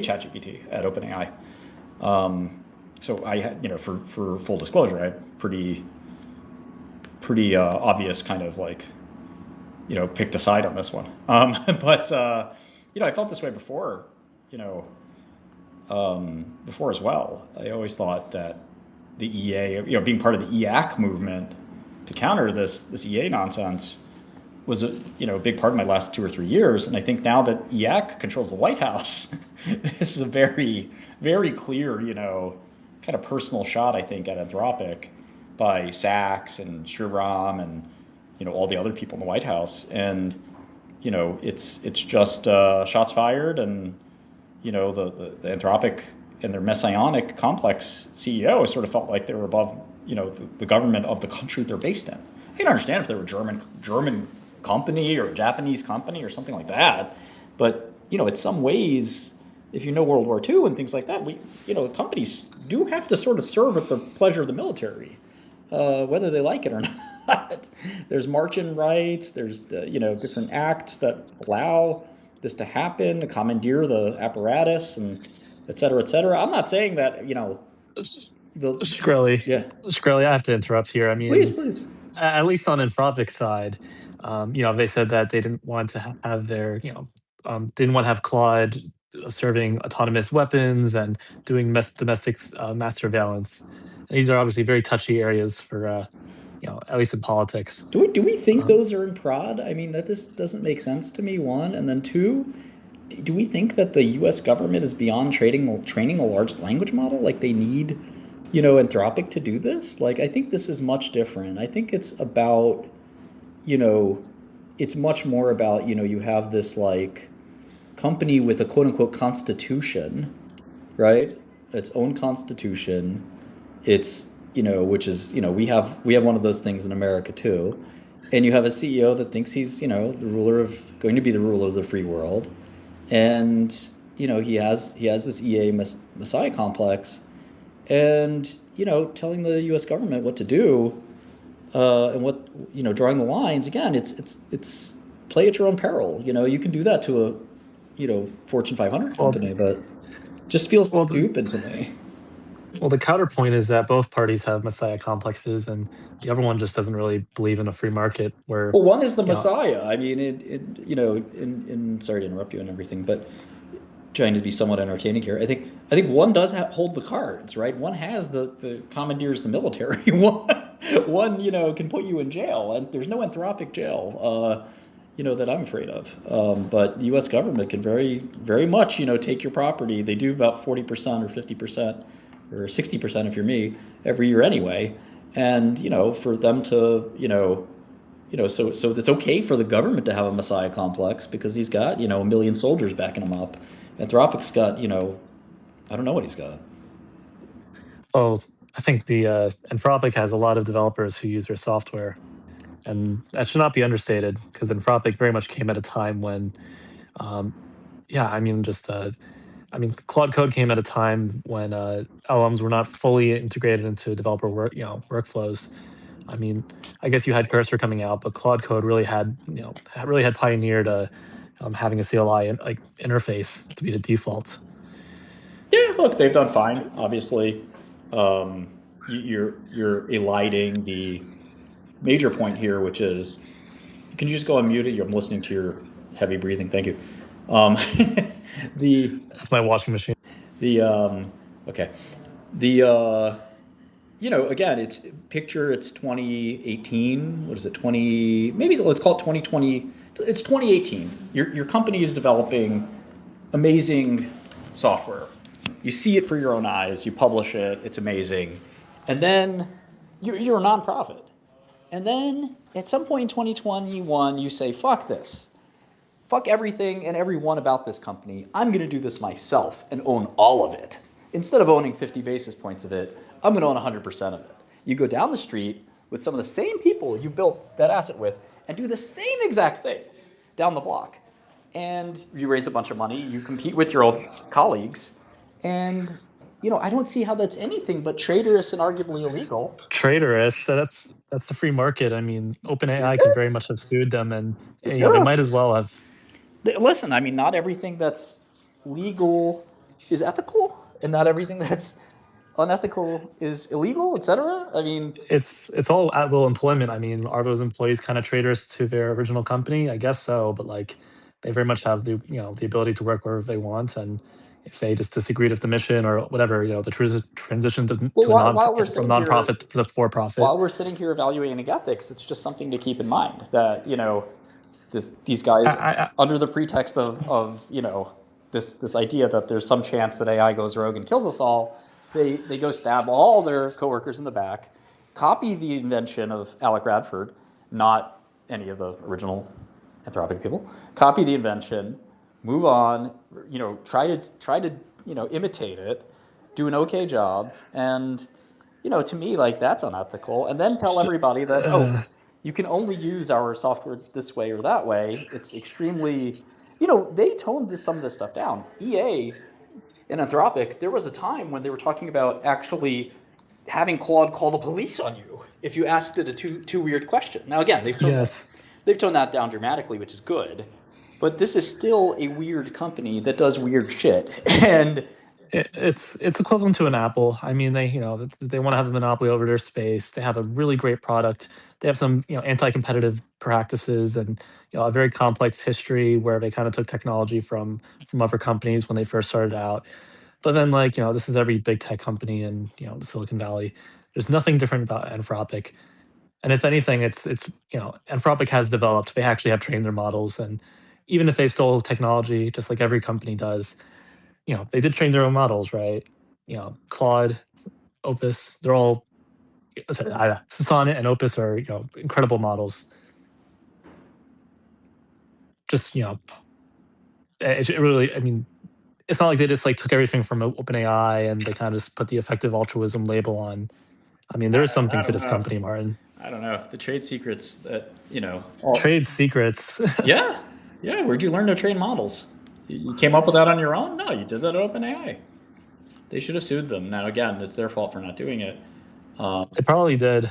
ChatGPT at OpenAI. So I had, for full disclosure, I had pretty obvious kind of like, picked a side on this one. But I felt this way before, you know, before as well. I always thought that the EA, being part of the EAC movement to counter this EA nonsense was a big part of my last 2 or 3 years. And I think now that EAC controls the White House, this is a very, very clear, kind of personal shot, I think, at Anthropic by Sachs and Shriram and all the other people in the White House. And it's just shots fired, and the Anthropic and their messianic complex CEO sort of felt like they were above the government of the country they're based in. I can understand if they were German company or a Japanese company or something like that, but in some ways, if World War II and things like that, companies do have to sort of serve at the pleasure of the military, whether they like it or not. There's march-in rights. There's different acts that allow this to happen, to commandeer the apparatus, and et cetera, et cetera. I'm not saying that Shkreli, yeah. Shkreli, I have to interrupt here. I Please. at least on Anthropic's side, they said that they didn't want to have their, didn't want to have Claude serving autonomous weapons and doing domestic mass surveillance. And these are obviously very touchy areas for, at least in politics. Do we think those are in prod? I mean, that just doesn't make sense to me, one. And then two, do we think that the U.S. government is beyond training a large language model? Like they need, Anthropic to do this? Like, I think this is much different. I think it's about, it's much more about, you have this like company with a quote unquote constitution, right? Its own constitution. It's, which is, we have one of those things in America too. And you have a CEO that thinks he's, going to be the ruler of the free world. And, he has this EA messiah complex, and, telling the US government what to do, and what, drawing the lines. Again, it's play at your own peril. You can do that to a, Fortune 500 company, but just feels stupid to me. Well, the counterpoint is that both parties have messiah complexes, and the other one just doesn't really believe in a free market. Where Well, one is the messiah. I mean, sorry to interrupt you and everything, but trying to be somewhat entertaining here. I think one does hold the cards, right? One has the commandeers the military. One can put you in jail, and there's no Anthropic jail, that I'm afraid of. But the U.S. government can very, very much, take your property. They do about 40% or 50% or 60% if you're me every year anyway. And for them to so it's okay for the government to have a messiah complex because he's got a million soldiers backing him up. Anthropic's got I don't know what he's got. Oh, I think the Anthropic has a lot of developers who use their software, and that should not be understated because Anthropic very much came at a time when, Claude Code came at a time when LLMs were not fully integrated into developer workflows. I mean, I guess you had Cursor coming out, but Claude Code really had pioneered having a CLI interface to be the default. Yeah, look, they've done fine. Obviously, you're eliding the major point here, which is, can you just go on mute? I'm listening to your heavy breathing. Thank you. That's my washing machine. Okay. Again, it's 2018. What is it? Maybe let's call it 2020. It's 2018. Your company is developing amazing software. You see it for your own eyes. You publish it. It's amazing. And then you're a nonprofit. And then at some point in 2021, you say, fuck this. Fuck everything and everyone about this company. I'm going to do this myself and own all of it. Instead of owning 50 basis points of it, I'm going to own 100% of it. You go down the street with some of the same people you built that asset with and do the same exact thing down the block. And you raise a bunch of money. You compete with your old colleagues. And, I don't see how that's anything but traitorous and arguably illegal. Traitorous? That's the free market. I mean, OpenAI could very much have sued them, and they might as well have. Listen, I mean, not everything that's legal is ethical and not everything that's unethical is illegal, etc. I mean, It's all at will employment. I mean, are those employees kind of traitors to their original company? I guess so, but like they very much have the the ability to work wherever they want, and if they just disagreed with the mission or whatever, the transition well, to a non while we're from sitting here, nonprofit to for profit. while we're sitting here evaluating ethics, it's just something to keep in mind that these guys, I under the pretext of this idea that there's some chance that AI goes rogue and kills us all, they go stab all their coworkers in the back, copy the invention of Alec Radford, not any of the original Anthropic people, copy the invention, move on, try to imitate it, do an okay job, and to me, like, that's unethical. And then tell everybody that, oh, uh, you can only use our software this way or that way. It's extremely, they toned some of this stuff down. EA and Anthropic, there was a time when they were talking about actually having Claude call the police on you if you asked it a too weird question. Now, again, yes. they've toned that down dramatically, which is good. But this is still a weird company that does weird shit. And It's equivalent to an Apple. I mean, they want to have a monopoly over their space. They have a really great product. They have some anti-competitive practices and a very complex history where they kind of took technology from other companies when they first started out. But then this is every big tech company in the Silicon Valley. There's nothing different about Anthropic. And if anything, it's Anthropic has developed. They actually have trained their models, and even if they stole technology, just like every company does, they did train their own models, right? Claude, Opus, they're all Sonnet and Opus are incredible models. Just it really, I mean, it's not like they just like took everything from OpenAI and they kind of just put the effective altruism label on. I mean, there is something I to don't this know. company, Martin. I don't know. The trade secrets that, Trade secrets. yeah. Yeah. Where'd you learn to train models? You came up with that on your own? No, you did that at OpenAI. They should have sued them. Now, again, it's their fault for not doing it. They probably did.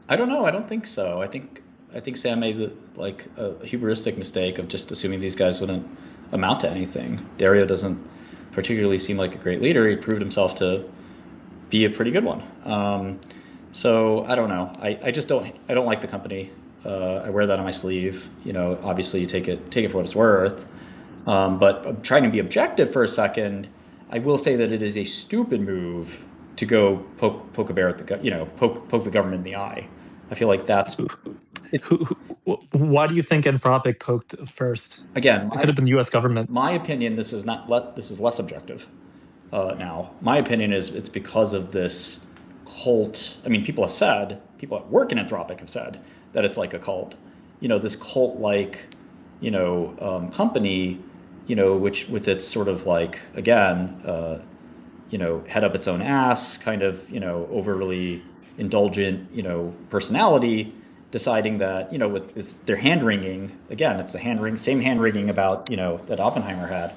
I don't know. I don't think so. I think Sam made a hubristic mistake of just assuming these guys wouldn't amount to anything. Dario doesn't particularly seem like a great leader. He proved himself to be a pretty good one. So I don't know. I just don't. I don't like the company. I wear that on my sleeve. Obviously you take it for what it's worth. But I'm trying to be objective for a second. I will say that it is a stupid move to go poke a bear at poke the government in the eye. I feel like that's it. Why do you think Anthropic poked first? Again, It could have been the U.S. government. my opinion. This is less objective. Now, my opinion is it's because of this cult. I mean, people that work in Anthropic have said that it's like a cult. This cult-like, company, which with its sort of like, again, head up its own ass, kind of, overly indulgent, personality, deciding that, with their hand wringing, again, it's the same hand wringing about, that Oppenheimer had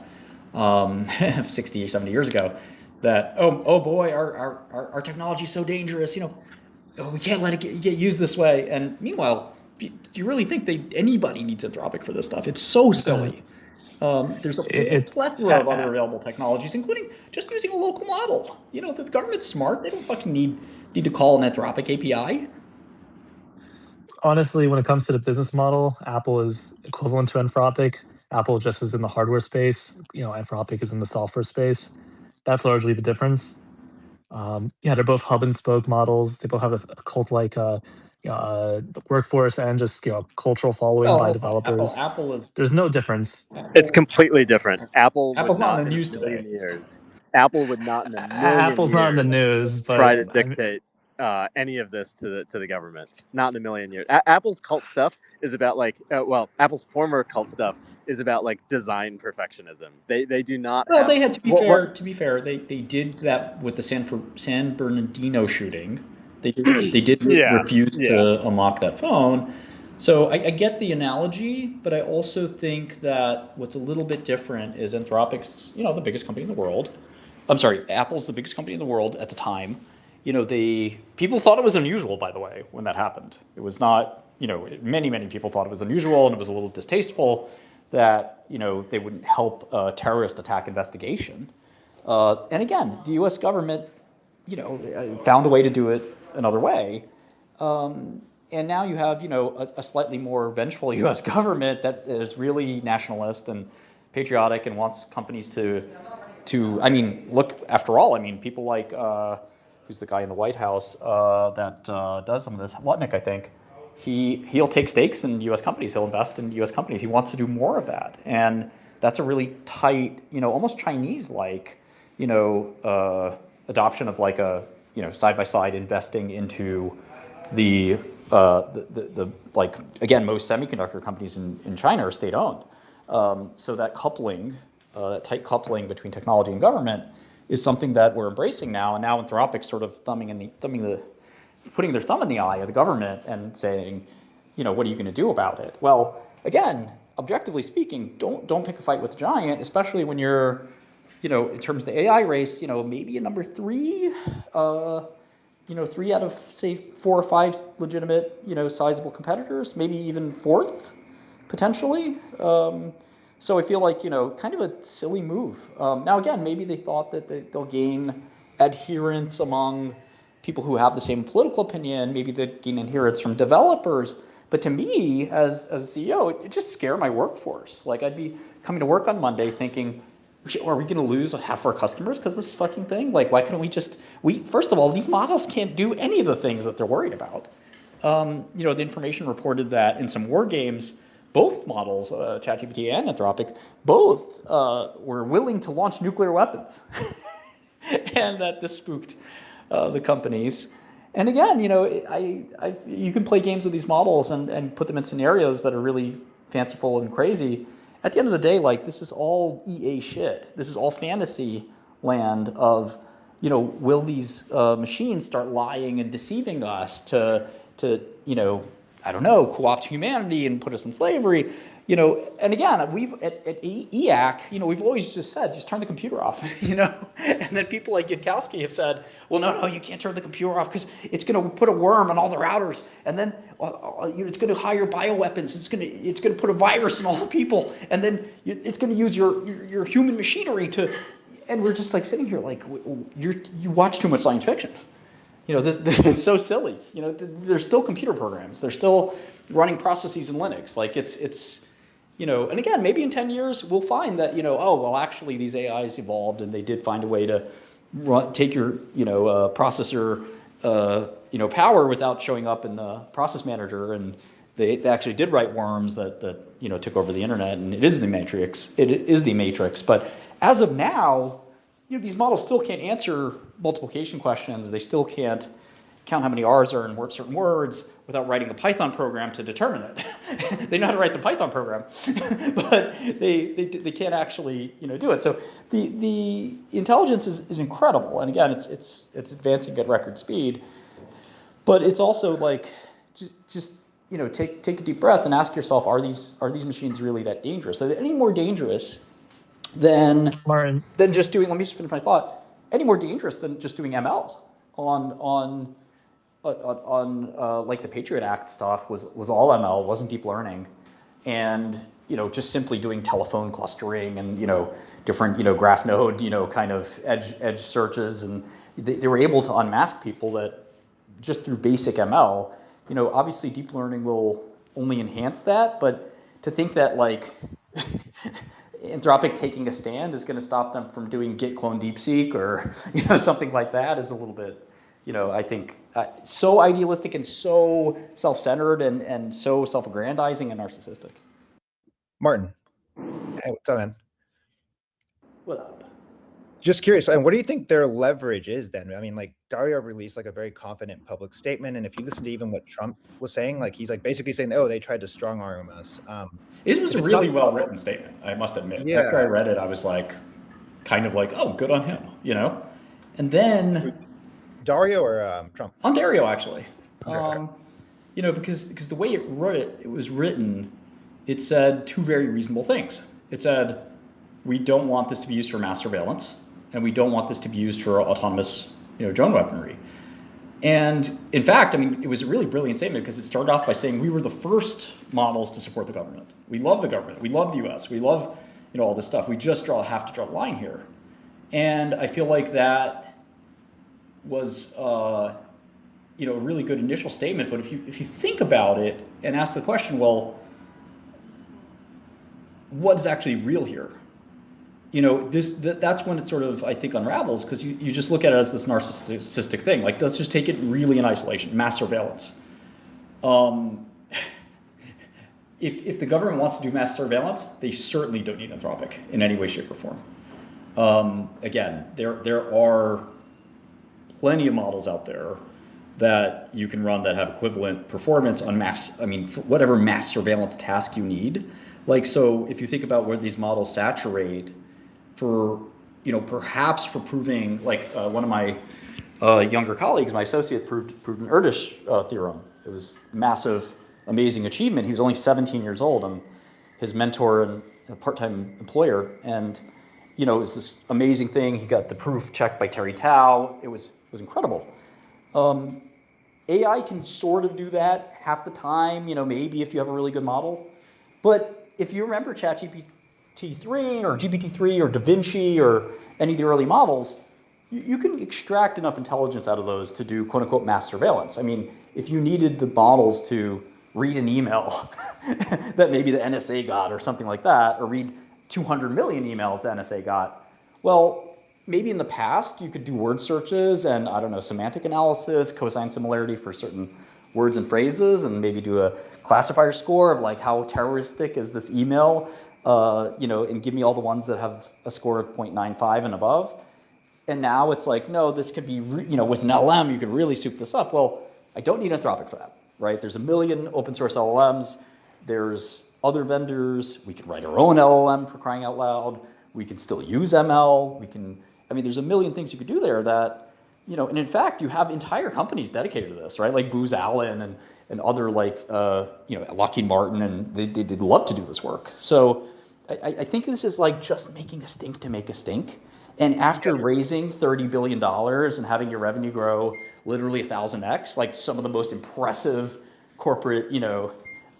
60 or 70 years ago, that, oh boy, our technology is so dangerous, oh, we can't let it get used this way. And meanwhile, do you really think anybody needs Anthropic for this stuff? It's so Uh, silly. There's a it, plethora of other available technologies, including just using a local model. The government's smart. They don't fucking need to call an Anthropic API. Honestly, when it comes to the business model, Apple is equivalent to Anthropic. Apple just is in the hardware space. Anthropic is in the software space. That's largely the difference. Yeah, they're both hub and spoke models. They both have a cult-like workforce and just cultural following by Well, Apple developers. Apple is There's no difference. It's completely different. Apple would Apple's not not in the in a news million today. years. Apple would not in a million Apple's not in the years news, try but to dictate any of this to the government. Not in a million years. Apple's cult stuff is about Apple's former cult stuff is about like design perfectionism. They do not Well, have they had to be what. fair. To be fair, they did that with the San Bernardino shooting. They did Yeah, refuse yeah. to unlock that phone. So I get the analogy, but I also think that what's a little bit different is Anthropic's, the biggest company in the world. I'm sorry, Apple's the biggest company in the world at the time. People thought it was unusual, by the way, when that happened. It was not, many people thought it was unusual, and it was a little distasteful that they wouldn't help a terrorist attack investigation. And again, the U.S. government, found a way to do it another way. And now you have, a slightly more vengeful U.S. government that is really nationalist and patriotic and wants companies to, look, after all, people like, who's the guy in the White House that does some of this, Lutnick, I think. He'll take stakes in U.S. companies. He'll invest in U.S. companies. He wants to do more of that, and that's a really tight, almost Chinese-like, adoption of like a, side-by-side investing into the like, again, most semiconductor companies in China are state-owned. So that coupling, that tight coupling between technology and government is something that we're embracing now. And now Anthropic sort of putting their thumb in the eye of the government and saying, what are you going to do about it? Well, again, objectively speaking, don't pick a fight with the giant, especially when you're, in terms of the AI race, maybe a number three, 3 out of, say, 4 or 5 legitimate, sizable competitors, maybe even fourth, potentially. So I feel like, kind of a silly move. Now, again, maybe they thought that they'll gain adherence among people who have the same political opinion. Maybe they gain adherence from developers. But to me, as a CEO, it just scared my workforce. Like, I'd be coming to work on Monday thinking, are we going to lose half our customers because of this fucking thing? Like, why couldn't first of all, these models can't do any of the things that they're worried about. The information reported that in some war games, both models, ChatGPT and Anthropic, both were willing to launch nuclear weapons. And that this spooked the companies. And again, you can play games with these models and put them in scenarios that are really fanciful and crazy. At the end of the day, like, this is all EA shit. This is all fantasy land of, will these machines start lying and deceiving us to I don't know, co-opt humanity and put us in slavery? And again, we've at EAC, we've always just said, just turn the computer off, and then people like Yudkowsky have said, well, no, you can't turn the computer off because it's going to put a worm on all the routers, and then it's going to hire bioweapons, it's going to put a virus in all the people, and then it's going to use your human machinery to, and we're just like sitting here like, you watch too much science fiction. This is so silly. There's still computer programs. They're still running processes in Linux. Like, it's and again, maybe in 10 years, we'll find that, actually these AIs evolved and they did find a way to take your, processor, power without showing up in the process manager. And they actually did write worms that took over the internet, and it is the matrix. It is the matrix. But as of now, these models still can't answer multiplication questions. They still can't count how many R's are in certain words without writing a Python program to determine it. They know how to write the Python program, but they can't actually do it. So the intelligence is incredible, and again, it's advancing at record speed. But it's also like just take a deep breath and ask yourself: Are these machines really that dangerous? Are they any more dangerous than just doing? Let me just finish my thought. Any more dangerous than just doing ML on like the Patriot Act stuff was all ML, wasn't deep learning, and just simply doing telephone clustering and different graph node kind of edge searches, and they were able to unmask people that just through basic ML. Obviously deep learning will only enhance that, but to think that like Anthropic taking a stand is going to stop them from doing git clone DeepSeek or something like that is a little bit, I think so idealistic and so self-centered and so self-aggrandizing and narcissistic. Martin, hey, what's up, man? What up? Just curious, and what do you think their leverage is then? I mean, like, Dario released like a very confident public statement, and if you listen to even what Trump was saying, like, he's like basically saying, "Oh, they tried to strong arm us." It was a really well written statement, I must admit. Yeah. After I read it, I was like, kind of like, "Oh, good on him," And then Dario or Trump? On Dario, actually. Because the way it was written, it said two very reasonable things. It said, we don't want this to be used for mass surveillance, and we don't want this to be used for autonomous, drone weaponry. And in fact, it was a really brilliant statement because it started off by saying we were the first models to support the government. We love the government. We love the U.S. We love, all this stuff. We just have to draw a line here. And I feel like that was a really good initial statement. But if you think about it and ask the question, well, what is actually real here? That's when it sort of, I think, unravels, because you just look at it as this narcissistic thing. Like, let's just take it really in isolation, mass surveillance. If the government wants to do mass surveillance, they certainly don't need Anthropic in any way, shape, or form. Again, there are plenty of models out there that you can run that have equivalent performance on whatever mass surveillance task you need. Like, so if you think about where these models saturate for, perhaps for proving, like one of my younger colleagues, my associate, proved an Erdős theorem. It was massive, amazing achievement. He was only 17 years old, and his mentor and a part-time employer. And, it was this amazing thing. He got the proof checked by Terry Tao. It was incredible. AI can sort of do that half the time, maybe if you have a really good model. But if you remember ChatGPT-3 or GPT-3 or DaVinci or any of the early models, you can extract enough intelligence out of those to do quote unquote mass surveillance. I mean, if you needed the models to read an email that maybe the NSA got or something like that, or read 200 million emails the NSA got, well, maybe in the past you could do word searches and, I don't know, semantic analysis, cosine similarity for certain words and phrases, and maybe do a classifier score of like how terroristic is this email, and give me all the ones that have a score of 0.95 and above. And now it's like, no, this could be, with an LLM, you could really soup this up. Well, I don't need Anthropic for that, right? There's a million open source LLMs. There's other vendors. We can write our own LLM, for crying out loud. We can still use ML. There's a million things you could do there that, and in fact, you have entire companies dedicated to this, right? Like Booz Allen and other Lockheed Martin, and they'd love to do this work. So I think this is like just making a stink to make a stink. And after raising $30 billion and having your revenue grow literally 1,000x, like some of the most impressive corporate,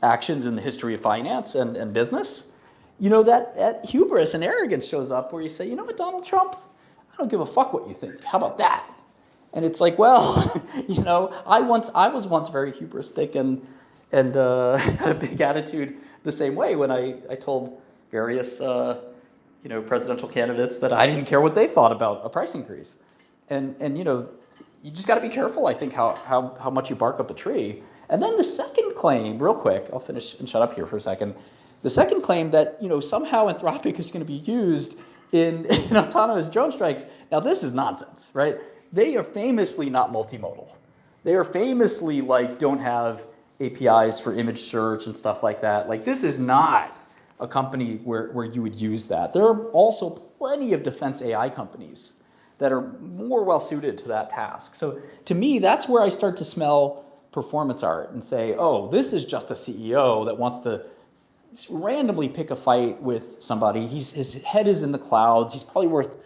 actions in the history of finance and business, that hubris and arrogance shows up where you say, you know what, Donald Trump, I don't give a fuck what you think. How about that? And it's like, well, I was once very hubristic and had a big attitude the same way when I told various presidential candidates that I didn't care what they thought about a price increase. And you just got to be careful, I think, how much you bark up a tree. And then the second claim, real quick, I'll finish and shut up here for a second. The second claim that somehow Anthropic is going to be used in autonomous drone strikes. Now this is nonsense, right? They are famously not multimodal. They are famously don't have APIs for image search and stuff like that. Like, this is not a company where you would use that. There are also plenty of defense AI companies that are more well suited to that task. So to me, that's where I start to smell performance art and say, oh, this is just a CEO that wants to randomly pick a fight with somebody. His head is in the clouds. He's probably worth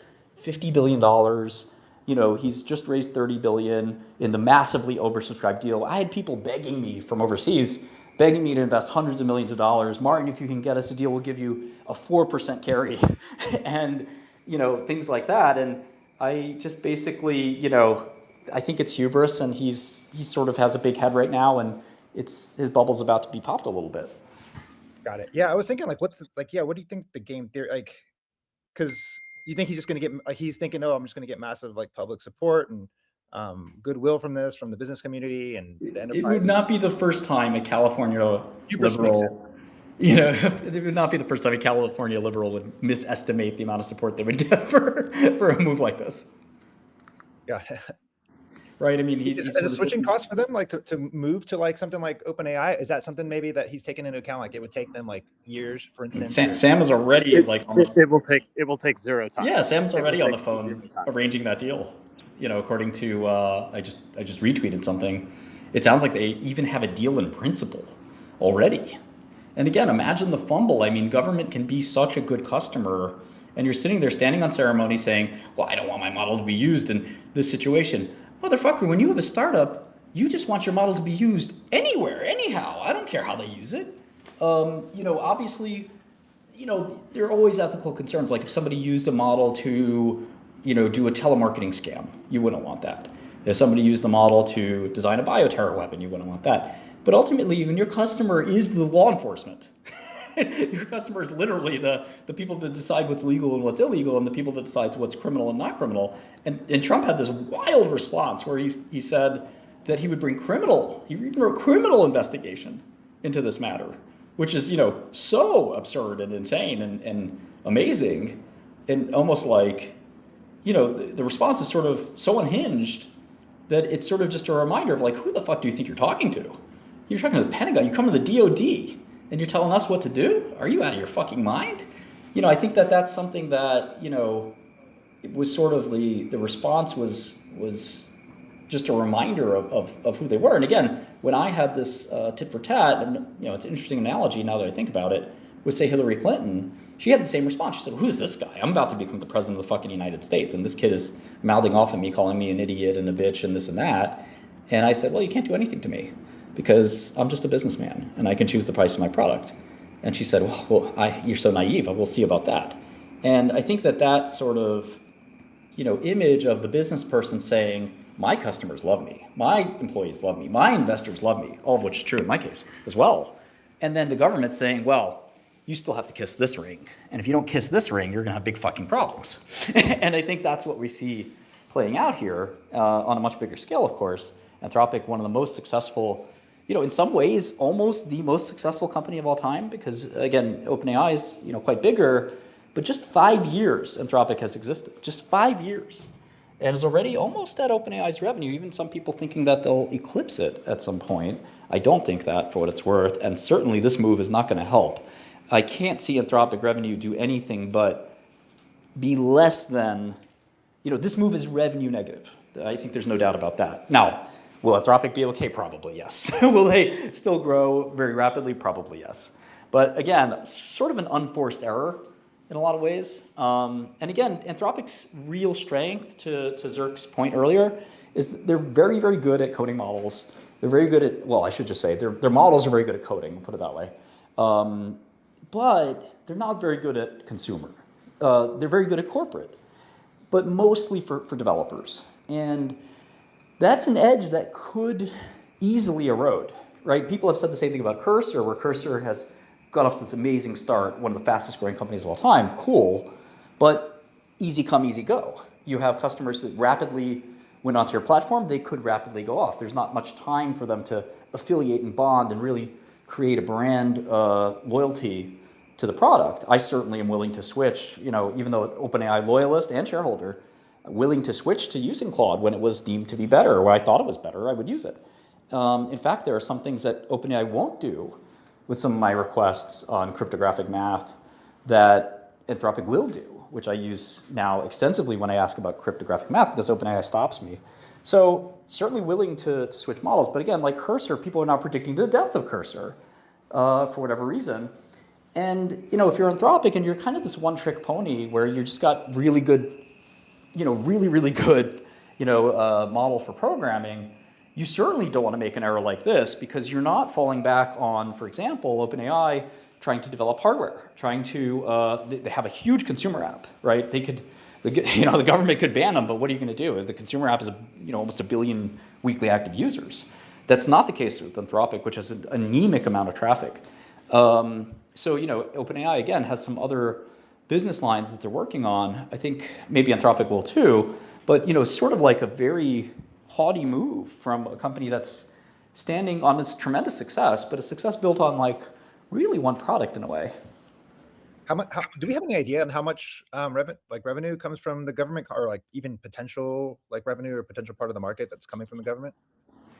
$50 billion. He's just raised $30 billion in the massively oversubscribed deal. I had people begging me from overseas, begging me to invest hundreds of millions of dollars. Martin, if you can get us a deal, we'll give you a 4% carry, and things like that. And I just basically, I think it's hubris, and he sort of has a big head right now, and his bubble's about to be popped a little bit. Got it. Yeah, I was thinking what do you think the game theory, because you think he's just going to get, he's thinking, oh, I'm just going to get massive public support and goodwill from the business community and the enterprise. It would not be the first time a California liberal, it would not be the first time a California liberal would misestimate the amount of support they would get for a move like this. Yeah. Right. I mean, is it a switching cost for them, to move to something like OpenAI? Is that something maybe that he's taken into account? It would take them years, for instance. Sam is already it will take zero time. Yeah, Sam's already on the phone arranging that deal. According to I just retweeted something. It sounds like they even have a deal in principle already. And again, imagine the fumble. I mean, government can be such a good customer, and you're sitting there standing on ceremony saying, well, I don't want my model to be used in this situation. Motherfucker, when you have a startup, you just want your model to be used anywhere, anyhow. I don't care how they use it. Obviously, there are always ethical concerns. Like if somebody used a model to, do a telemarketing scam, you wouldn't want that. If somebody used the model to design a bioterror weapon, you wouldn't want that. But ultimately, when your customer is the law enforcement, your customer is literally the people that decide what's legal and what's illegal, and the people that decide what's criminal and not criminal. And Trump had this wild response where he said that he would bring he even wrote criminal investigation into this matter, which is, so absurd and insane and amazing, and almost like, the response is sort of so unhinged that it's sort of just a reminder of like, who the fuck do you think you're talking to? You're talking to the Pentagon, you come to the DOD, and you're telling us what to do? Are you out of your fucking mind? I think that's something that, it was sort of the response was just a reminder of who they were. And again, when I had this tit for tat, and it's an interesting analogy now that I think about it, would say Hillary Clinton, she had the same response. She said, who's this guy? I'm about to become the president of the fucking United States, and this kid is mouthing off at me, calling me an idiot and a bitch and this and that. And I said, well, you can't do anything to me because I'm just a businessman and I can choose the price of my product. And she said, you're so naive. We'll see about that. And I think that sort of, image of the business person saying, my customers love me, my employees love me, my investors love me, all of which is true in my case as well. And then the government saying, well, you still have to kiss this ring. And if you don't kiss this ring, you're going to have big fucking problems. And I think that's what we see playing out here on a much bigger scale, of course. Anthropic, one of the most successful, in some ways, almost the most successful company of all time, because again, OpenAI is, quite bigger, but just 5 years Anthropic has existed, just 5 years. And is already almost at OpenAI's revenue, even some people thinking that they'll eclipse it at some point. I don't think that, for what it's worth, and certainly this move is not going to help. I can't see Anthropic revenue do anything but be less than, this move is revenue negative. I think there's no doubt about that. Now, will Anthropic be okay? Probably yes. Will they still grow very rapidly? Probably yes. But again, sort of an unforced error in a lot of ways. And again, Anthropic's real strength, to Zerk's point earlier, is that they're very, very good at coding models. They're very good at, I should just say, their models are very good at coding, we'll put it that way. But they're not very good at consumer. They're very good at corporate, but mostly for developers. And that's an edge that could easily erode, right? People have said the same thing about Cursor, where Cursor has got off to this amazing start, one of the fastest growing companies of all time, cool, but easy come, easy go. You have customers that rapidly went onto your platform, they could rapidly go off. There's not much time for them to affiliate and bond and really create a brand loyalty to the product. I certainly am willing to switch, even though an OpenAI loyalist and shareholder, willing to switch to using Claude when it was deemed to be better, or when I thought it was better, I would use it. In fact, there are some things that OpenAI won't do with some of my requests on cryptographic math that Anthropic will do, which I use now extensively when I ask about cryptographic math because OpenAI stops me. So certainly willing to switch models, but again, like Cursor, people are now predicting the death of Cursor for whatever reason. And if you're Anthropic and you're kind of this one-trick pony where you just got really good, really, really good, model for programming, you certainly don't want to make an error like this because you're not falling back on, for example, OpenAI trying to develop hardware, trying to, they have a huge consumer app, right? They could, the government could ban them, but what are you going to do? The consumer app is, almost 1 billion weekly active users. That's not the case with Anthropic, which has an anemic amount of traffic. So, OpenAI, again, has some other business lines that they're working on. I think maybe Anthropic will too, but, sort of like a very haughty move from a company that's standing on this tremendous success, but a success built on like really one product in a way. How do we have any idea on how much revenue comes from the government, or like even potential revenue or potential part of the market that's coming from the government?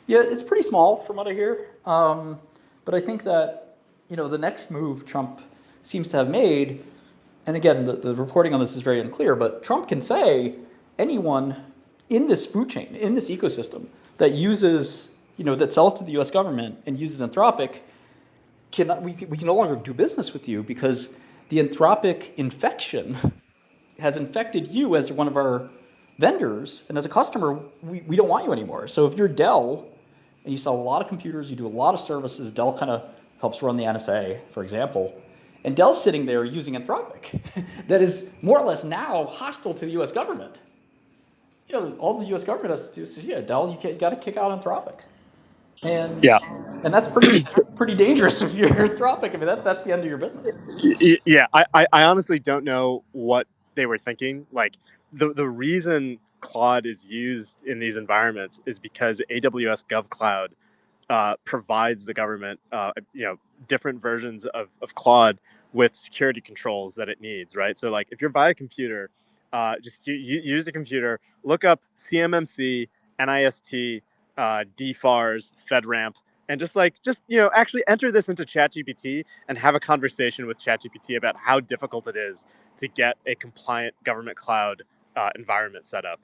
Yeah, it's pretty small from what I hear. But I think that, the next move Trump seems to have made, and again, the reporting on this is very unclear, but Trump can say anyone in this food chain, in this ecosystem that uses, that sells to the US government and uses Anthropic, we can no longer do business with you because the Anthropic infection has infected you as one of our vendors, and as a customer, we don't want you anymore. So if you're Dell and you sell a lot of computers, you do a lot of services, Dell kind of helps run the NSA, for example, and Dell's sitting there using Anthropic that is more or less now hostile to the US government. all the U.S. government has to do is, yeah, Dell, you got to kick out Anthropic, and Yeah. and that's pretty dangerous if you're Anthropic. I mean, that's the end of your business. Yeah, I honestly don't know what they were thinking. Like the reason Claude is used in these environments is because AWS GovCloud provides the government, different versions of Claude with security controls that it needs, right? So like if you're by a computer, just use the computer, look up CMMC, NIST, DFARS, FedRAMP, and just actually enter this into ChatGPT and have a conversation with ChatGPT about how difficult it is to get a compliant government cloud environment set up.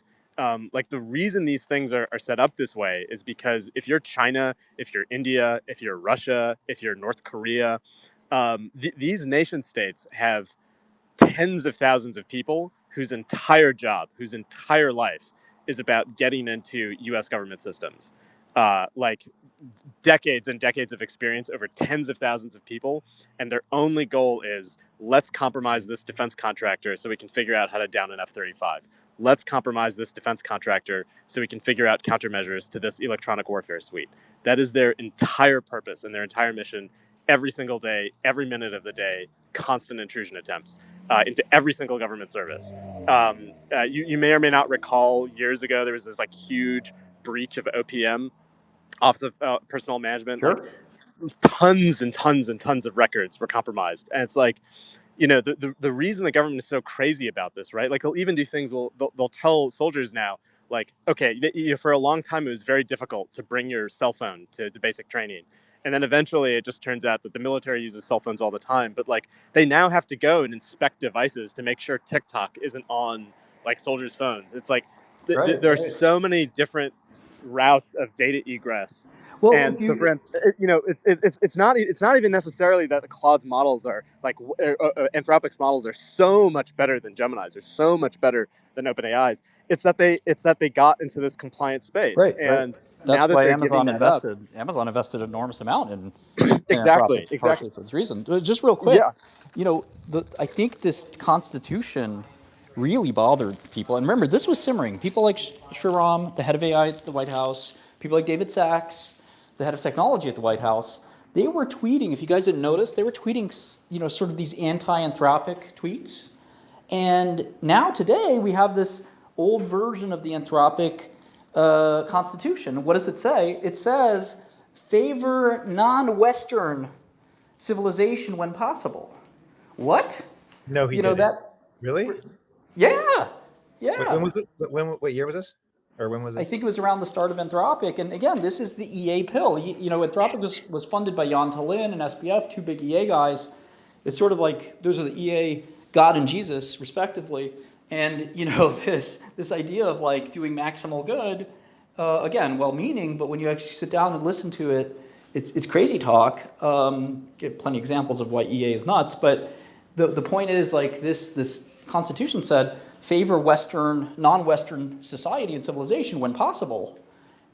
Like the reason these things are set up this way is because if you're China, if you're India, if you're Russia, if you're North Korea, these nation states have tens of thousands of people whose entire job, whose entire life is about getting into U.S. government systems. Like decades and decades of experience over tens of thousands of people, and their only goal is let's compromise this defense contractor so we can figure out how to down an F-35. Let's compromise this defense contractor so we can figure out countermeasures to this electronic warfare suite. That is their entire purpose and their entire mission every single day, every minute of the day, constant intrusion attempts into every single government service. You may or may not recall years ago, there was this like huge breach of OPM, Office of Personnel Management. Sure. Like tons and tons and tons of records were compromised. And it's like, the reason the government is so crazy about this, right? Like they'll even do things, they'll tell soldiers now, like, okay, for a long time, it was very difficult to bring your cell phone to basic training. And then eventually it just turns out that the military uses cell phones all the time. But like they now have to go and inspect devices to make sure TikTok isn't on like soldiers' phones. It's like there are so many different routes of data egress. Well, And so for it's not even necessarily that the Claude's models are like Anthropic's models are so much better than Gemini's. They're so much better than OpenAI's. It's that they got into this compliant space, right. and That's now that why they're Amazon giving that up, invested an enormous amount in exactly, Anthropic, partially for this reason. Just real quick, I think this Constitution really bothered people. And remember, this was simmering. People like Shriram, the head of AI at the White House, people like David Sachs, the head of technology at the White House, they were tweeting, if you guys didn't notice, they were tweeting, sort of these anti-Anthropic tweets. And now today we have this old version of the Anthropic Constitution. What does it say? It says, favor non-Western civilization when possible. What? No, he didn't. Really? Yeah. When was it? What year was this? Or when was it? I think it was around the start of Anthropic. And again, this is the EA pill. Anthropic was funded by Jan Tallinn and SBF, two big EA guys. It's sort of like those are the EA God and Jesus, respectively. And this idea of like doing maximal good, again, well-meaning, but when you actually sit down and listen to it, it's crazy talk. Give plenty of examples of why EA is nuts, but the point is like this Constitution said favor non-Western society and civilization when possible,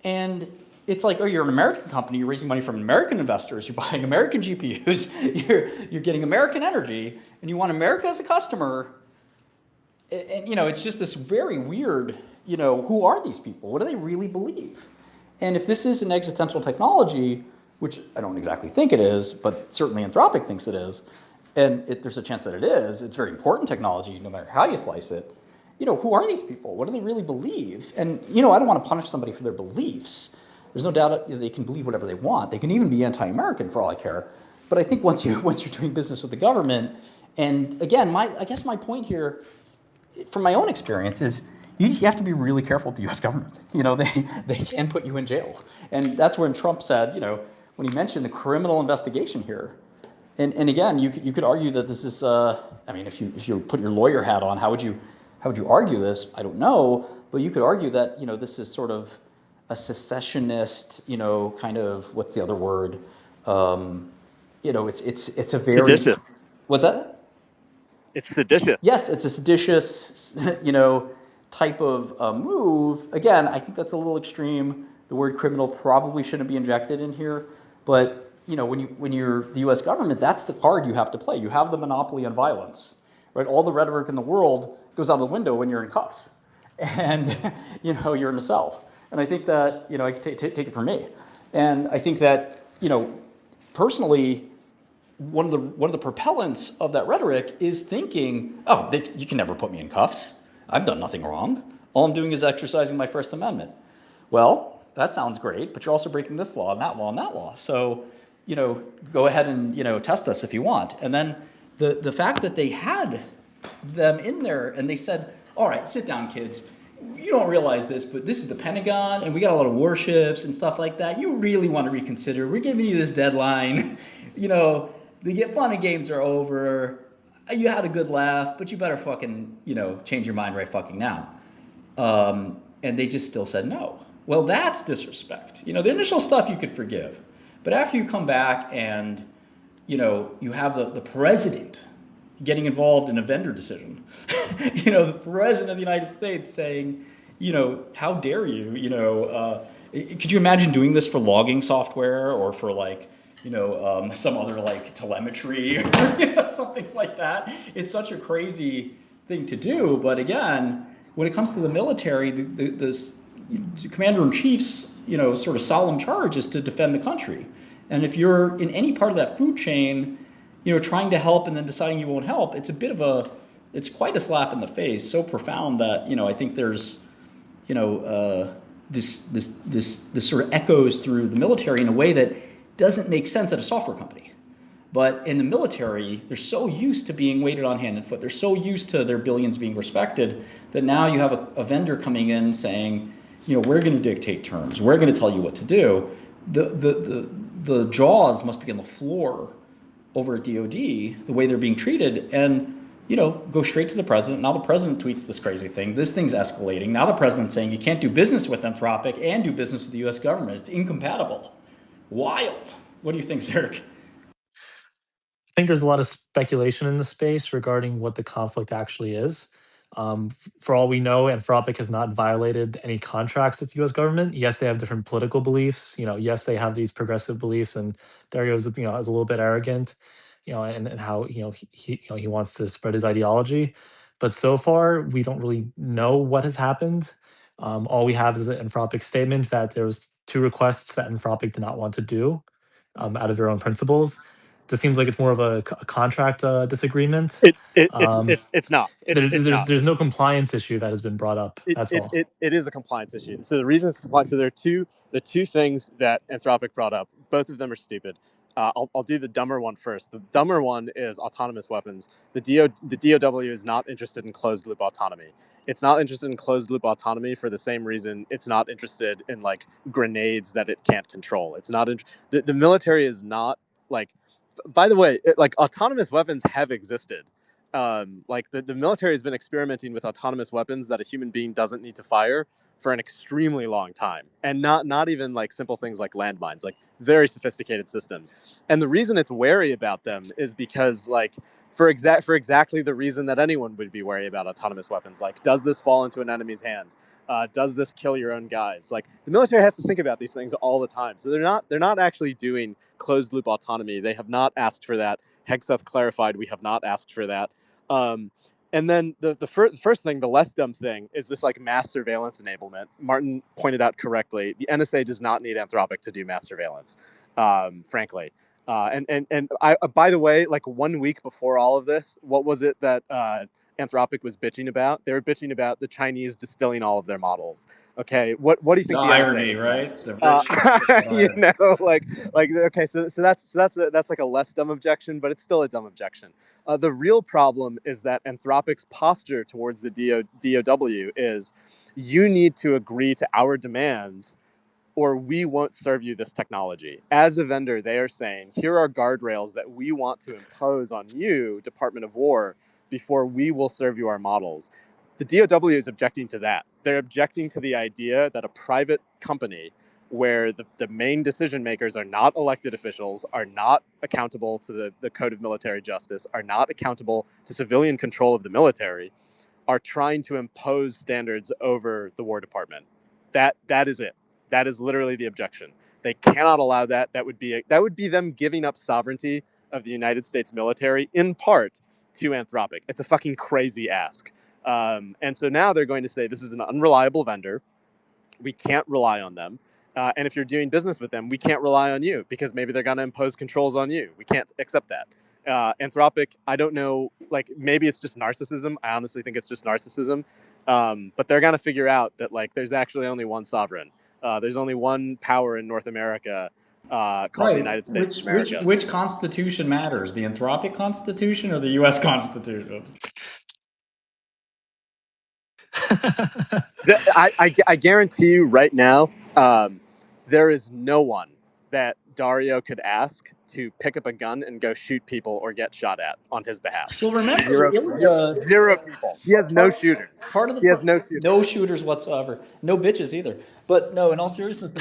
and it's like, oh, you're an American company, you're raising money from American investors, you're buying American GPUs, you're getting American energy, and you want America as a customer. And it's just this very weird, who are these people? What do they really believe? And if this is an existential technology, which I don't exactly think it is, but certainly Anthropic thinks it is, and there's a chance that it is, it's very important technology, no matter how you slice it. Who are these people? What do they really believe? And, I don't want to punish somebody for their beliefs. There's no doubt they can believe whatever they want. They can even be anti-American for all I care. But I think once you're doing business with the government, and again, I guess my point here, from my own experience, is you have to be really careful with the U.S. government. They can put you in jail. And that's when Trump said, when he mentioned the criminal investigation here. And again, you could argue that this is, if you put your lawyer hat on, how would you argue this? I don't know, but you could argue that this is sort of a secessionist, kind of, what's the other word? It's a very seditious. What's that? It's seditious. Yes, it's a seditious, type of move. Again, I think that's a little extreme. The word criminal probably shouldn't be injected in here, but when you're the U.S. government, that's the card you have to play. You have the monopoly on violence, right? All the rhetoric in the world goes out the window when you're in cuffs. and you're in a cell. And I think that I can take it from me, and I think that personally, one of the propellants of that rhetoric is thinking, oh, you can never put me in cuffs. I've done nothing wrong. All I'm doing is exercising my First Amendment. Well, that sounds great, but you're also breaking this law and that law and that law. So, go ahead and test us if you want. And then the fact that they had them in there and they said, all right, sit down, kids. You don't realize this, but this is the Pentagon, and we got a lot of warships and stuff like that. You really want to reconsider. We're giving you this deadline. The fun and games are over. You had a good laugh, but you better fucking, change your mind right fucking now. And they just still said no. Well, that's disrespect. The initial stuff you could forgive. But after you come back and, you have the president getting involved in a vendor decision, the president of the United States saying, how dare you, could you imagine doing this for logging software or for some other telemetry or something like that? It's such a crazy thing to do. But again, when it comes to the military, the commander-in-chief's sort of solemn charge is to defend the country. And if you're in any part of that food chain, trying to help and then deciding you won't help, it's quite a slap in the face, so profound that I think there's this sort of echoes through the military in a way that doesn't make sense at a software company. But in the military, they're so used to being waited on hand and foot. They're so used to their billions being respected that now you have a vendor coming in saying, we're going to dictate terms. We're going to tell you what to do. The jaws must be on the floor over at DOD, the way they're being treated, and go straight to the president. Now the president tweets this crazy thing. This thing's escalating. Now the president's saying you can't do business with Anthropic and do business with the U.S. government. It's incompatible. Wild. What do you think, Zerk? I think there's a lot of speculation in the space regarding what the conflict actually is. For all we know, Anthropic has not violated any contracts with the U.S. government. Yes, they have different political beliefs. Yes, they have these progressive beliefs, and Dario's is a little bit arrogant, and how he wants to spread his ideology. But so far, we don't really know what has happened. All we have is an Anthropic statement that there was 2 requests that Anthropic did not want to do out of their own principles. This seems like it's more of a contract disagreement. It's not. There's no compliance issue that has been brought up. That's all. It is a compliance issue. So the reason it's compliance, so there are the two things that Anthropic brought up. Both of them are stupid. I'll do the dumber one first. The dumber one is autonomous weapons. The DOW is not interested in closed loop autonomy. It's not interested in closed loop autonomy for the same reason it's not interested in grenades that it can't control. It's not the military is not by the way, autonomous weapons have existed. The military has been experimenting with autonomous weapons that a human being doesn't need to fire for an extremely long time, and not even simple things like landmines, very sophisticated systems. And the reason it's wary about them is because for exactly the reason that anyone would be wary about autonomous weapons. Does this fall into an enemy's hands? Does this kill your own guys? The military has to think about these things all the time. So they're not actually doing closed loop autonomy. They have not asked for that. Hegseth clarified we have not asked for that. And then the first thing, the less dumb thing, is this mass surveillance enablement. Martin pointed out correctly, the NSA does not need Anthropic to do mass surveillance, frankly. And by the way, 1 week before all of this, what was it that Anthropic was bitching about? They were bitching about the Chinese distilling all of their models. Okay, what do you think the irony, NSA is? Right? Okay, so that's a less dumb objection, but it's still a dumb objection. The real problem is that Anthropic's posture towards the DOW is, you need to agree to our demands or we won't serve you this technology. As a vendor, they are saying, here are guardrails that we want to impose on you, Department of War, before we will serve you our models. The DOW is objecting to that. They're objecting to the idea that a private company where the main decision makers are not elected officials, are not accountable to the Code of Military Justice, are not accountable to civilian control of the military, are trying to impose standards over the War Department. That is it. That is literally the objection. They cannot allow that. That would be them giving up sovereignty of the United States military in part to Anthropic. It's a fucking crazy ask. And so now they're going to say this is an unreliable vendor. We can't rely on them. And if you're doing business with them, we can't rely on you because maybe they're going to impose controls on you. We can't accept that. Anthropic, I don't know, like maybe it's just narcissism. I honestly think it's just narcissism. But they're going to figure out that like there's actually only one sovereign. There's only one power in North America called the United States of America. Which constitution matters, the Anthropic Constitution or the U.S. Constitution? I guarantee you right now, there is no one that Dario could ask to pick up a gun and go shoot people or get shot at on his behalf. Well, remember, Zero people. He has no shooters. He has no shooters. No shooters whatsoever. No bitches either. But no, in all seriousness,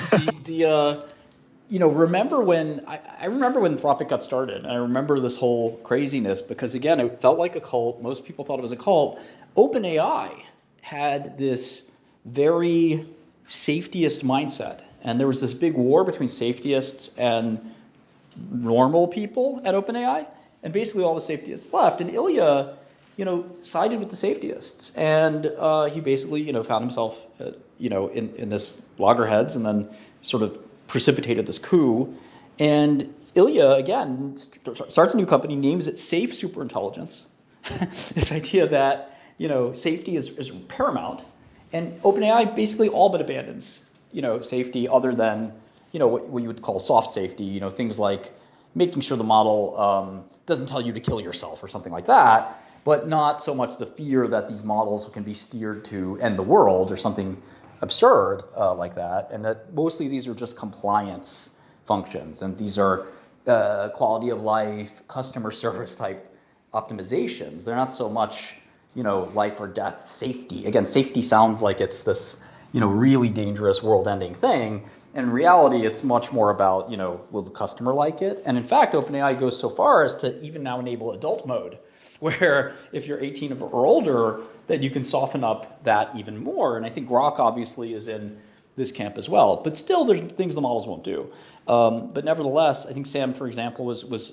remember when I remember when Anthropic got started. I remember this whole craziness because again, it felt like a cult. Most people thought it was a cult. OpenAI had this very safetyist mindset, and there was this big war between safetyists and normal people at OpenAI, and basically all the safetyists left. And Ilya, sided with the safetyists, and he basically, found himself, in this loggerheads, and then sort of precipitated this coup. And Ilya again starts a new company, names it Safe Superintelligence. This idea that safety is paramount, and OpenAI basically all but abandons safety, other than what you would call soft safety. Things like making sure the model doesn't tell you to kill yourself or something like that, but not so much the fear that these models can be steered to end the world or something absurd like that, and that mostly these are just compliance functions, and these are quality of life, customer service type optimizations. They're not so much life or death safety. Again, safety sounds like it's this really dangerous world-ending thing. In reality, it's much more about will the customer like it? And in fact, OpenAI goes so far as to even now enable adult mode, where if you're 18 or older, that you can soften up that even more. And I think Grok obviously is in this camp as well. But still, there's things the models won't do. But nevertheless, I think Sam, for example, was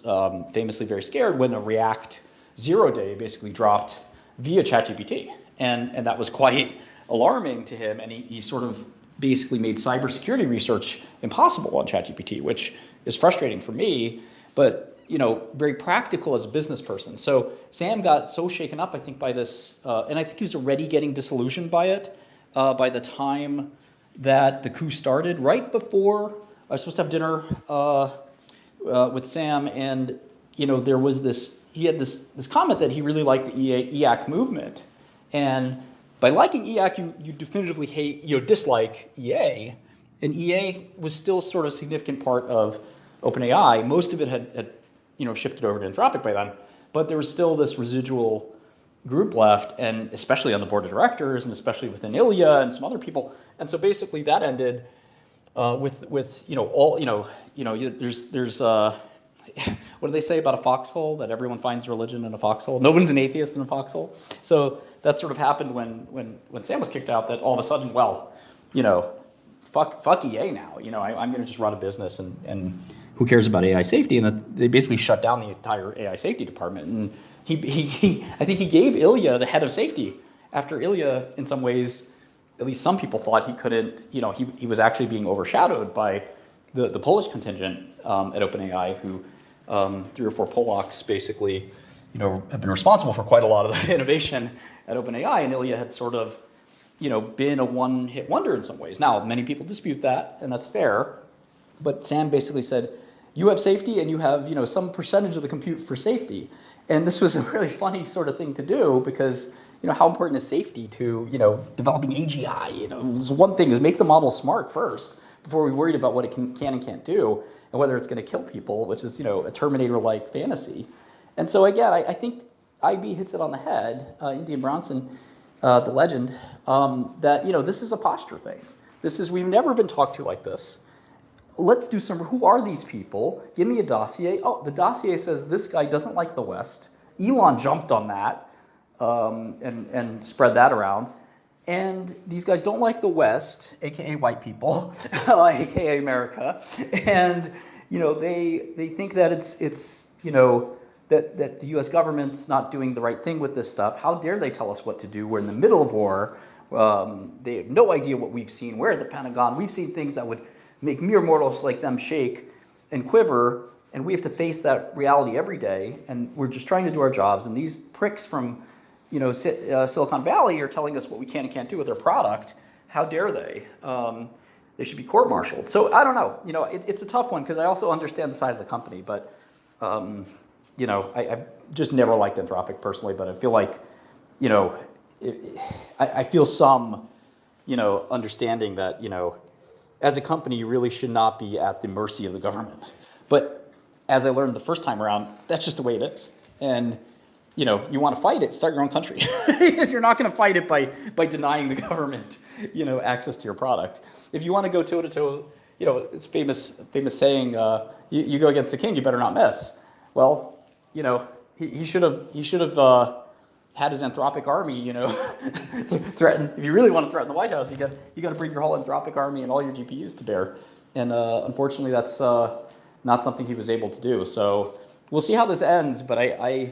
famously very scared when a React 0 day basically dropped via ChatGPT. And that was quite alarming to him. And he sort of basically made cybersecurity research impossible on ChatGPT, which is frustrating for me, but very practical as a business person. So Sam got so shaken up, I think, by this, and I think he was already getting disillusioned by it by the time that the coup started. Right before I was supposed to have dinner with Sam, and there was he had this comment that he really liked the EAC movement, and by liking EAC, you definitively dislike EA, and EA was still sort of a significant part of OpenAI. Most of it had shifted over to Anthropic by then, but there was still this residual group left, and especially on the board of directors, and especially within Ilya and some other people. And so basically that ended with there's what do they say about a foxhole? That everyone finds religion in a foxhole. No one's an atheist in a foxhole. So that sort of happened when Sam was kicked out. That all of a sudden, fuck EA now. I'm going to just run a business, and who cares about AI safety? And that they basically shut down the entire AI safety department. And I think he gave Ilya the head of safety after Ilya, in some ways, at least some people thought he couldn't. He was actually being overshadowed by the Polish contingent at OpenAI, who 3 or 4 Polacks basically, have been responsible for quite a lot of the innovation at OpenAI, and Ilya had sort of, been a one-hit wonder in some ways. Now, many people dispute that, and that's fair, but Sam basically said, you have safety, and you have, some percentage of the compute for safety. And this was a really funny sort of thing to do because, how important is safety to, developing AGI? One thing is make the model smart first before we worried about what it can and can't do and whether it's going to kill people, which is, a Terminator-like fantasy. And so again, I think IB hits it on the head, Indian Bronson, the legend, that, this is a posture thing. We've never been talked to like this. Let's do who are these people? Give me a dossier. Oh, the dossier says this guy doesn't like the West. Elon jumped on that and spread that around. And these guys don't like the West, aka white people, aka America. And they think that it's that the U.S. government's not doing the right thing with this stuff. How dare they tell us what to do? We're in the middle of war. They have no idea what we've seen. We're at the Pentagon. We've seen things that would make mere mortals like them shake and quiver, and we have to face that reality every day. And we're just trying to do our jobs. And these pricks from, Silicon Valley are telling us what we can and can't do with their product. How dare they? They should be court-martialed. So I don't know. It's a tough one because I also understand the side of the company, but. I just never liked Anthropic personally, but I feel like, I feel some, understanding that, as a company, you really should not be at the mercy of the government. But as I learned the first time around, that's just the way it is. And, you want to fight it, start your own country. You're not going to fight it by denying the government, access to your product. If you want to go toe to toe, it's famous saying, you go against the king, you better not miss. Well, he should have had his Anthropic army, threaten. If you really want to threaten the White House, you got to bring your whole Anthropic army and all your GPUs to bear. And unfortunately, that's not something he was able to do. So we'll see how this ends. But I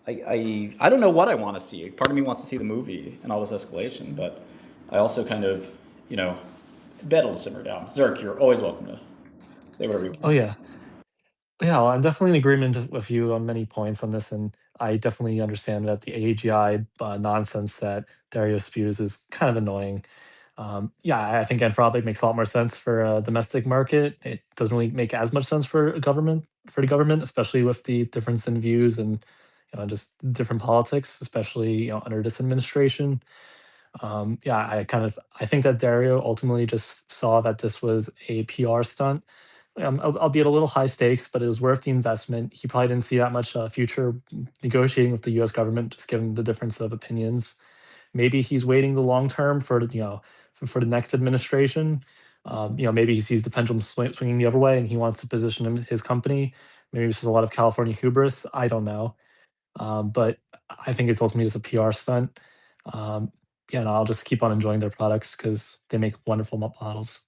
don't know what I want to see. Part of me wants to see the movie and all this escalation, but I also kind of, bet it'll simmer down. Zerk, you're always welcome to say whatever you want. Oh yeah. Yeah, well, I'm definitely in agreement with you on many points on this, and I definitely understand that the AGI nonsense that Dario spews is kind of annoying. Yeah, I think Anthropic makes a lot more sense for a domestic market. It doesn't really make as much sense for the government, especially with the difference in views and just different politics, especially under this administration. Yeah, I think that Dario ultimately just saw that this was a PR stunt, albeit a little high stakes, but it was worth the investment. He probably didn't see that much future negotiating with the U.S. government, just given the difference of opinions. Maybe he's waiting the long term for for the next administration. Maybe he sees the pendulum swinging the other way, and he wants to position his company. Maybe this is a lot of California hubris. I don't know, but I think it's ultimately just a PR stunt. Um, yeah, and I'll just keep on enjoying their products because they make wonderful models.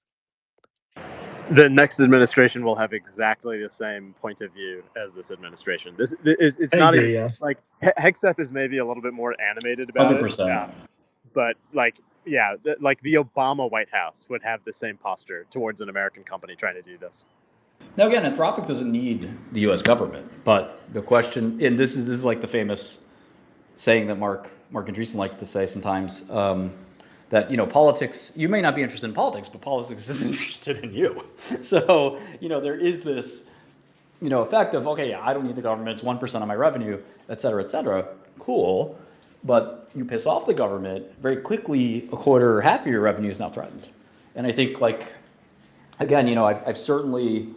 The next administration will have exactly the same point of view as this administration. It's I not agree. Yeah. like Hegseth is maybe a little bit more animated about 100%. it, but like like the Obama White House would have the same posture towards an American company trying to do this. Now again, Anthropic doesn't need the U.S. government, but the question, and this is like the famous saying that Mark Andreessen likes to say sometimes, that politics, you may not be interested in politics, but politics is interested in you. So there is this effect of, okay, I don't need the government, it's 1% of my revenue, et cetera, cool, but you piss off the government, very quickly a quarter or half of your revenue is now threatened. And I think, like, again, I've certainly,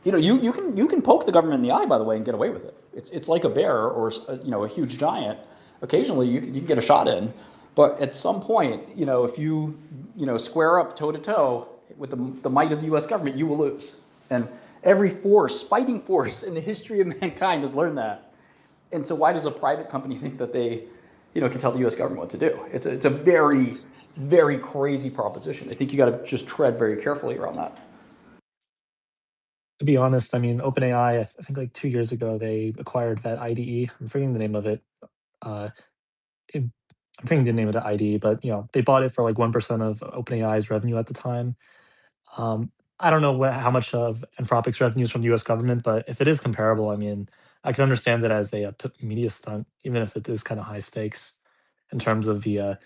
you can poke the government in the eye, by the way, and get away with it. It's like a bear or a huge giant. Occasionally you can get a shot in, but at some point, if you square up toe to toe with the might of the U.S. government, you will lose. And every fighting force in the history of mankind has learned that. And so why does a private company think that they can tell the U.S. government what to do? It's a very, very crazy proposition. I think you got to just tread very carefully around that. To be honest, I mean, OpenAI, I think like 2 years ago, they acquired that IDE. I'm forgetting the name of it. Uh, I'm forgetting the name of the IDE, but they bought it for like 1% of OpenAI's revenue at the time. I don't know how much of Anthropic's revenue is from the U.S. government, but if it is comparable, I mean, I can understand it as a media stunt, even if it is kind of high stakes in terms of I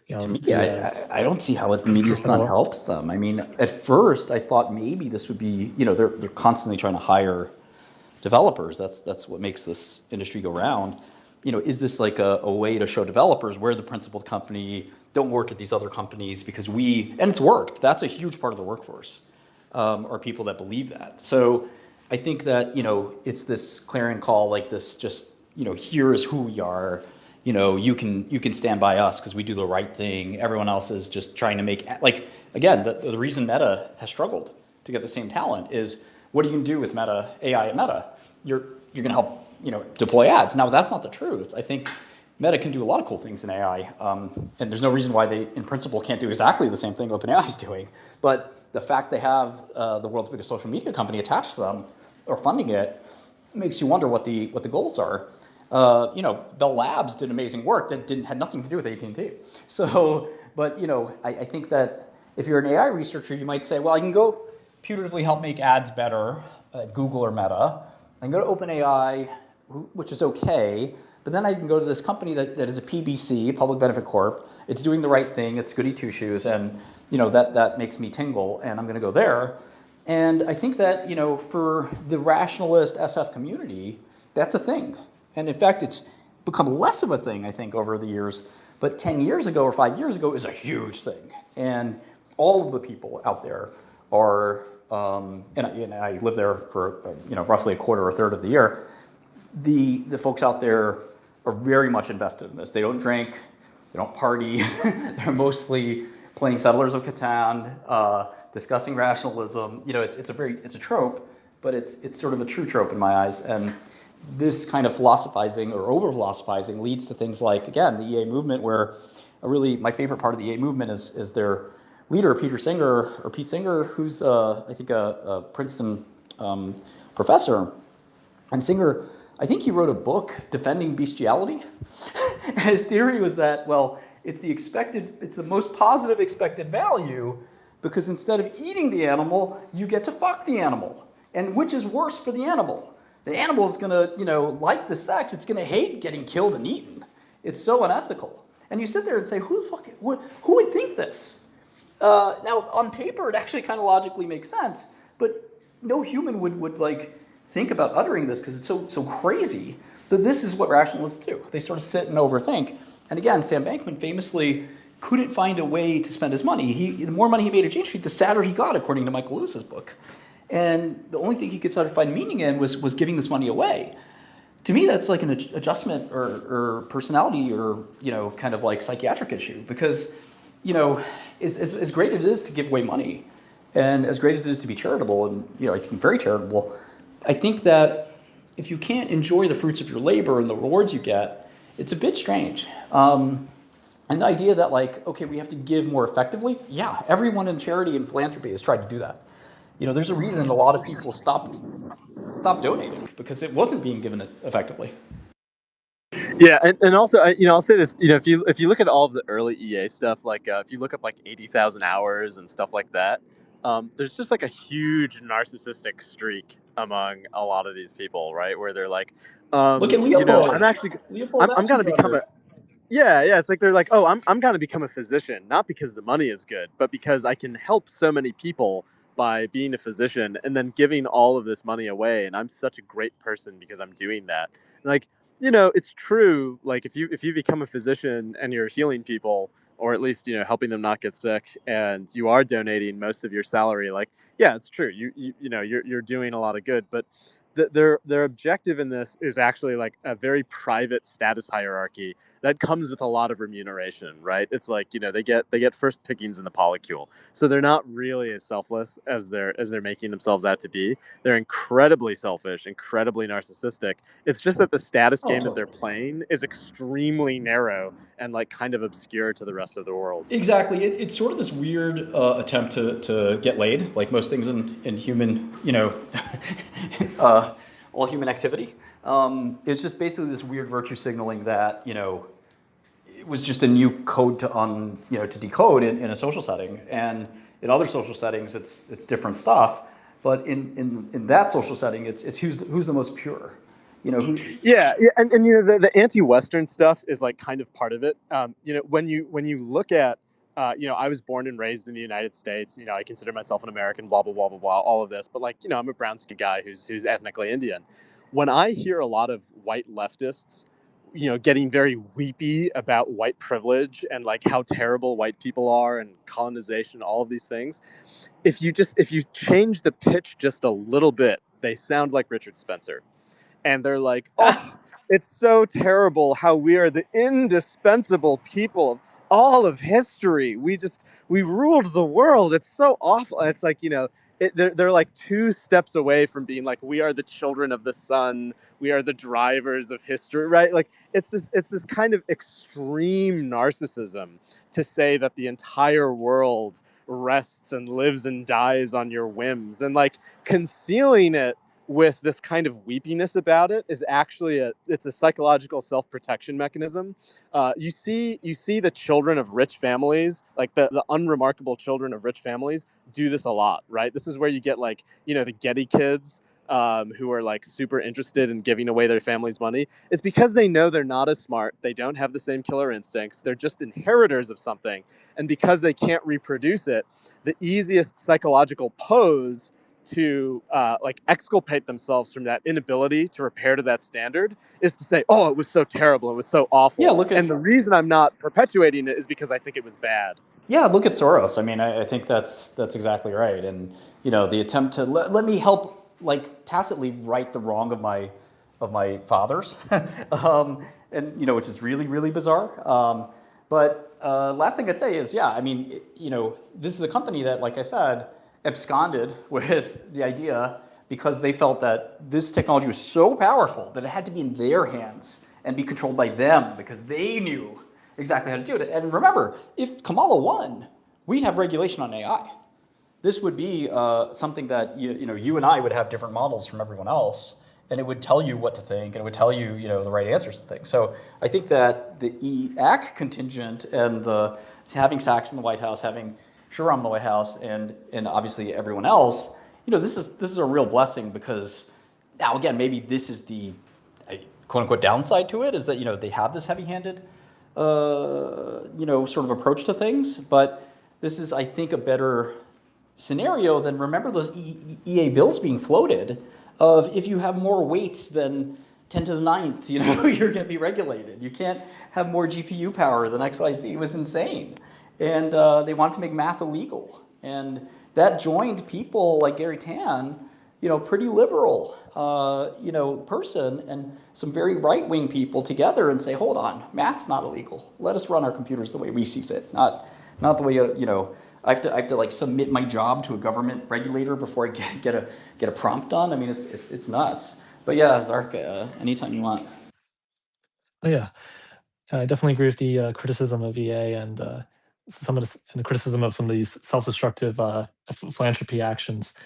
don't see how the media stunt helps them. I mean, at first I thought maybe this would be, they're constantly trying to hire developers. That's what makes this industry go round. Is this like a way to show developers we're the principal company, don't work at these other companies because and it's worked. That's a huge part of the workforce, are people that believe that. So I think that, it's this clarion call, like this, just, here is who we are. You can stand by us because we do the right thing. Everyone else is just trying to make, like, again, the reason Meta has struggled to get the same talent is, what are you going to do with Meta, AI at Meta? You're going to help, deploy ads. Now, that's not the truth. I think Meta can do a lot of cool things in AI, and there's no reason why they, in principle, can't do exactly the same thing OpenAI is doing. But the fact they have the world's biggest social media company attached to them or funding it, makes you wonder what the goals are. Bell Labs did amazing work that had nothing to do with AT&T. So, but I think that if you're an AI researcher, you might say, well, I can go putatively help make ads better at Google or Meta. I can go to OpenAI, which is okay, but then I can go to this company that is a PBC, Public Benefit Corp. It's doing the right thing. It's goody two shoes, and that makes me tingle, and I'm going to go there. And I think that for the rationalist SF community, that's a thing. And in fact, it's become less of a thing, I think, over the years. But 10 years ago or 5 years ago, it was a huge thing. And all of the people out there are, and I live there for roughly a quarter or a third of the year. The folks out there are very much invested in this. They don't drink, they don't party. They're mostly playing Settlers of Catan, discussing rationalism. It's a trope, but it's sort of a true trope in my eyes. And this kind of philosophizing or over philosophizing leads to things like, again, the EA movement, where my favorite part of the EA movement is their leader, Pete Singer, who's I think a Princeton professor. And Singer, I think he wrote a book defending bestiality. And his theory was that, well, it's the most positive expected value, because instead of eating the animal, you get to fuck the animal. And which is worse for the animal? The animal is gonna, like the sex, it's gonna hate getting killed and eaten. It's so unethical. And you sit there and say, who would think this? Now, on paper, it actually kind of logically makes sense, but no human would like think about uttering this, because it's so crazy that this is what rationalists do. They sort of sit and overthink. And again, Sam Bankman famously couldn't find a way to spend his money. The more money he made at Jane Street, the sadder he got, according to Michael Lewis's book. And the only thing he could sort of find meaning in was giving this money away. To me, that's like an adjustment or personality or kind of like psychiatric issue, because as great as it is to give away money, and as great as it is to be charitable, and I think very charitable, I think that if you can't enjoy the fruits of your labor and the rewards you get, it's a bit strange. And the idea that okay, we have to give more effectively, yeah, everyone in charity and philanthropy has tried to do that. There's a reason a lot of people stopped donating, because it wasn't being given effectively. Yeah, and also, I'll say this. If you look at all of the early EA stuff, like if you look up like 80,000 hours and stuff like that, there's just like a huge narcissistic streak among a lot of these people, right? Where they're like, Look at Leopold. I'm gonna become a. Yeah, it's like they're like, oh, I'm gonna become a physician, not because the money is good, but because I can help so many people by being a physician, and then giving all of this money away, and I'm such a great person because I'm doing that. Like, it's true. Like if you become a physician and you're healing people, or at least helping them not get sick, and you are donating most of your salary, like, yeah, it's true. You're doing a lot of good, but their objective in this is actually like a very private status hierarchy that comes with a lot of remuneration, right? It's like they get first pickings in the polycule, so they're not really as selfless as they're making themselves out to be. They're incredibly selfish, incredibly narcissistic. It's just that the status game that they're playing is extremely narrow and like kind of obscure to the rest of the world. Exactly. It's sort of this weird attempt to get laid, like most things in human, all human activity. It's just basically this weird virtue signaling that, it was just a new code to decode in a social setting. And in other social settings, it's different stuff. But in that social setting, it's who's the most pure. Yeah, and the anti-Western stuff is like kind of part of it. When you look at I was born and raised in the United States. I consider myself an American, blah blah blah blah blah, all of this. But I'm a brown skinned guy who's ethnically Indian. When I hear a lot of white leftists, getting very weepy about white privilege and like how terrible white people are and colonization, all of these things, if you change the pitch just a little bit, they sound like Richard Spencer. And they're like, oh, it's so terrible how we are the indispensable people of all of history. We ruled the world. It's so awful. And it's like, they're like 2 steps away from being like, we are the children of the sun. We are the drivers of history, right? Like it's this kind of extreme narcissism to say that the entire world rests and lives and dies on your whims, and like concealing it with this kind of weepiness about it is actually it's a psychological self-protection mechanism. You see the children of rich families, like the unremarkable children of rich families, do this a lot, right? This is where you get like, the Getty kids, who are like super interested in giving away their family's money. It's because they know they're not as smart. They don't have the same killer instincts. They're just inheritors of something. And because they can't reproduce it, the easiest psychological pose to like exculpate themselves from that inability to repair to that standard is to say, oh, it was so terrible, it was so awful. Yeah, look at, and the reason I'm not perpetuating it is because I think it was bad. yeah, look at Soros. I mean, I think that's exactly right. And the attempt to let me help, like, tacitly right the wrong of my fathers, and which is really, really bizarre. But last thing I'd say is, yeah, I mean, this is a company that, like I said, absconded with the idea because they felt that this technology was so powerful that it had to be in their hands and be controlled by them because they knew exactly how to do it. And remember, if Kamala won, we'd have regulation on AI. This would be something that you and I would have different models from everyone else, and it would tell you what to think, and it would tell you the right answers to things. So I think that the EAC contingent and the having Sachs in the White House, having Shkreli in the White House, and obviously everyone else, this is a real blessing, because now again, maybe this is the quote unquote downside to it, is that they have this heavy-handed sort of approach to things, but this is, I think, a better scenario than, remember those EA bills being floated of, if you have more weights than 10 to the 9th, you're going to be regulated. You can't have more GPU power than XYZ. It was insane. And they wanted to make math illegal. And that joined people like Gary Tan, pretty liberal, person, and some very right-wing people together and say, hold on, math's not illegal. Let us run our computers the way we see fit, not the way, I have to like submit my job to a government regulator before I get a prompt done. I mean, it's nuts. But yeah, Zark, anytime you want. Oh, yeah. I definitely agree with the criticism of EA and the criticism of some of these self-destructive philanthropy actions.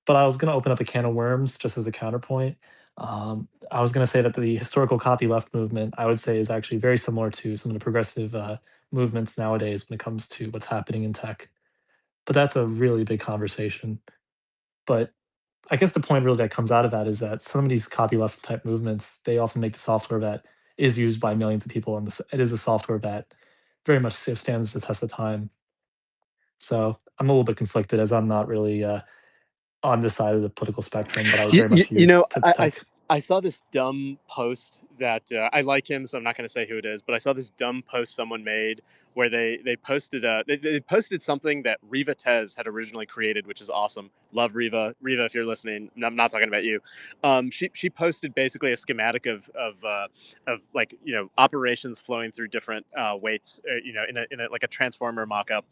But I was going to open up a can of worms just as a counterpoint. I was going to say that the historical copyleft movement, I would say, is actually very similar to some of the progressive movements nowadays when it comes to what's happening in tech. But that's a really big conversation. But I guess the point really that comes out of that is that some of these copyleft type movements, they often make the software that is used by millions of people, and it is a software that very much stands the test of time. So I'm a little bit conflicted, as I'm not really on this side of the political spectrum, but I very much use tech. I saw this dumb post that I like him, so I'm not going to say who it is, but I saw this dumb post someone made where they posted they posted something that Riva Tez had originally created, which is awesome. Love Riva. Riva, if you're listening, I'm not talking about you. She posted basically a schematic of like operations flowing through different weights, in a like a transformer mock-up,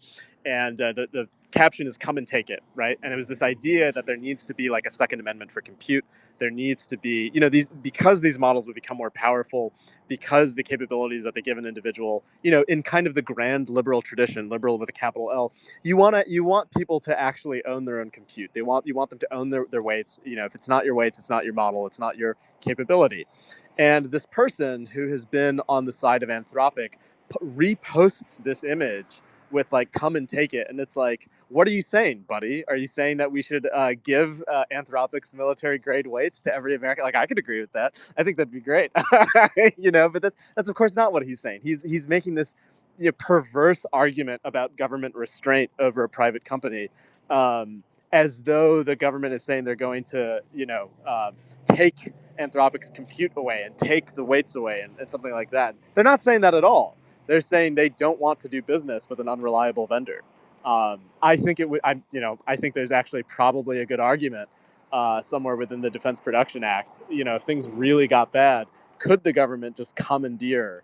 and the caption is "Come and take it," right? And it was this idea that there needs to be like a Second Amendment for compute. There needs to be, because these models would become more powerful, because the capabilities that they give an individual, in kind of the grand liberal tradition, liberal with a capital L, you want people to actually own their own compute. You want them to own their weights. If it's not your weights, it's not your model, it's not your capability. And this person who has been on the side of Anthropic reposts this image with like "Come and take it," and it's like, what are you saying, buddy? Are you saying that we should give Anthropic's military grade weights to every American? Like, I could agree with that. I think that'd be great. But that's of course not what he's saying. He's making this perverse argument about government restraint over a private company, as though the government is saying they're going to take Anthropic's compute away and take the weights away and something like that. They're not saying that at all. They're saying they don't want to do business with an unreliable vendor. I think I think there's actually probably a good argument somewhere within the Defense Production Act. If things really got bad, could the government just commandeer,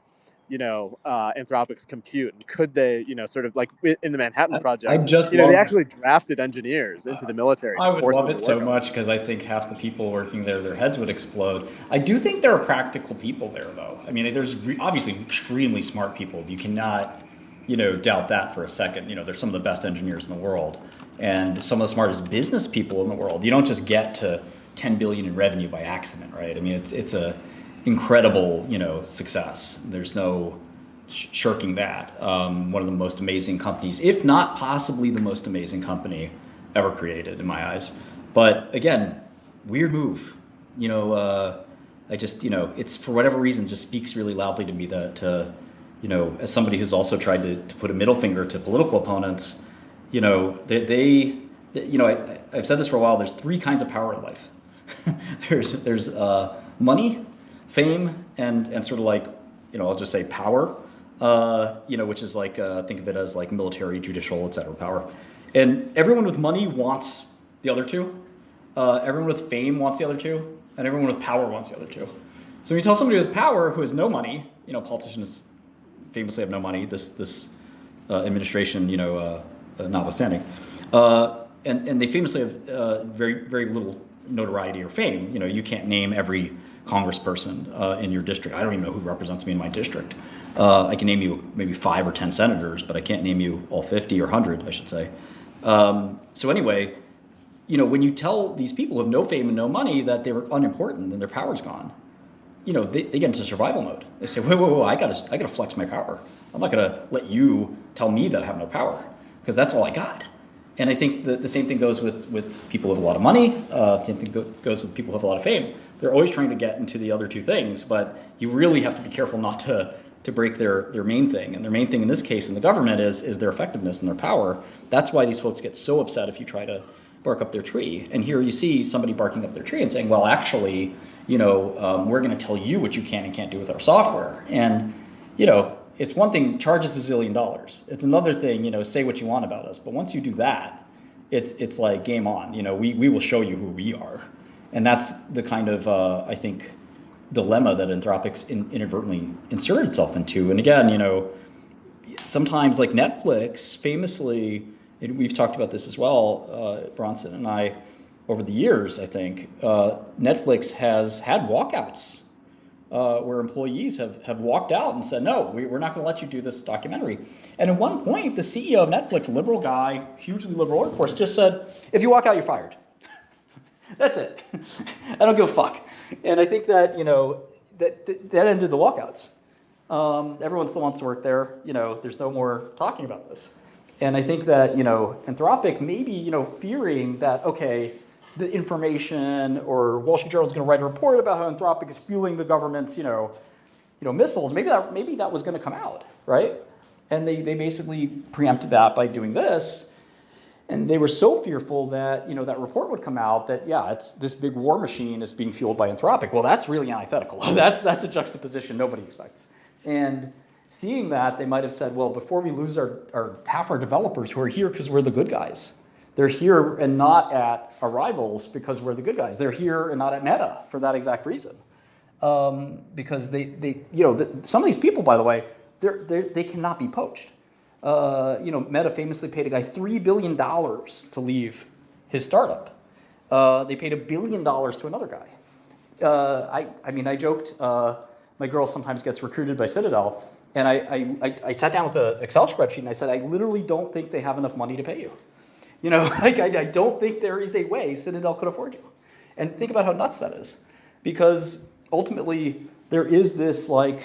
Anthropic's compute, and could they, sort of like in the Manhattan Project, they actually drafted engineers into the military. I would love it so much, because I think half the people working there, their heads would explode. I do think there are practical people there, though. I mean, there's obviously extremely smart people. You cannot, doubt that for a second. They're some of the best engineers in the world, and some of the smartest business people in the world. You don't just get to 10 billion in revenue by accident, right? I mean, it's a incredible, success. There's no shirking that. One of the most amazing companies, if not possibly the most amazing company ever created in my eyes. But again, weird move. I just, it's for whatever reason just speaks really loudly to me that, as somebody who's also tried to put a middle finger to political opponents, I've said this for a while. There's three kinds of power in life. there's money, fame, and sort of like, I'll just say power. Which is like think of it as like military, judicial, etc. power. And everyone with money wants the other two. Everyone with fame wants the other two, and everyone with power wants the other two. So when you tell somebody with power who has no money, politicians famously have no money. This administration, notwithstanding, and they famously have very very little notoriety or fame. You can't name every congressperson in your district. I don't even know who represents me in my district. I can name you maybe 5 or 10 senators, but I can't name you all 50 or 100, I should say. So anyway, when you tell these people who have no fame and no money that they were unimportant and their power's gone, they get into survival mode. They say, whoa, I gotta flex my power. I'm not gonna let you tell me that I have no power, because that's all I got. And I think the same thing goes with people with a lot of money. Same thing goes with people who have a lot of fame. They're always trying to get into the other two things, but you really have to be careful not to break their main thing. And their main thing in this case in the government is their effectiveness and their power. That's why these folks get so upset if you try to bark up their tree. And here you see somebody barking up their tree and saying, well, actually, we're going to tell you what you can and can't do with our software. And, it's one thing, charge us $1 zillion. It's another thing, say what you want about us. But once you do that, it's like game on. We will show you who we are. And that's the kind of, I think, dilemma that Anthropic's inadvertently inserted itself into. And again, sometimes like Netflix, famously, we've talked about this as well, Bronson and I, over the years, I think, Netflix has had walkouts where employees have walked out and said, no, we're not going to let you do this documentary. And at one point, the CEO of Netflix, a liberal guy, hugely liberal workforce, just said, if you walk out, you're fired. That's it. I don't give a fuck. And I think that, that ended the walkouts. Everyone still wants to work there. There's no more talking about this. And I think that, Anthropic maybe, fearing that, okay, the information or Wall Street Journal is going to write a report about how Anthropic is fueling the government's, missiles. Maybe that was going to come out, right? And they basically preempted that by doing this. And they were so fearful that, that report would come out that, yeah, it's this big war machine is being fueled by Anthropic. Well, that's really antithetical. That's a juxtaposition nobody expects. And seeing that, they might have said, well, before we lose our half our developers who are here because we're the good guys. They're here and not at our rivals because we're the good guys. They're here and not at Meta for that exact reason. Because some of these people, by the way, they cannot be poached. Meta famously paid a guy $3 billion to leave his startup. They paid $1 billion to another guy. I joked, my girl sometimes gets recruited by Citadel, and I sat down with an Excel spreadsheet and I said, I literally don't think they have enough money to pay you. I don't think there is a way Citadel could afford you. And think about how nuts that is. Because ultimately, there is this, the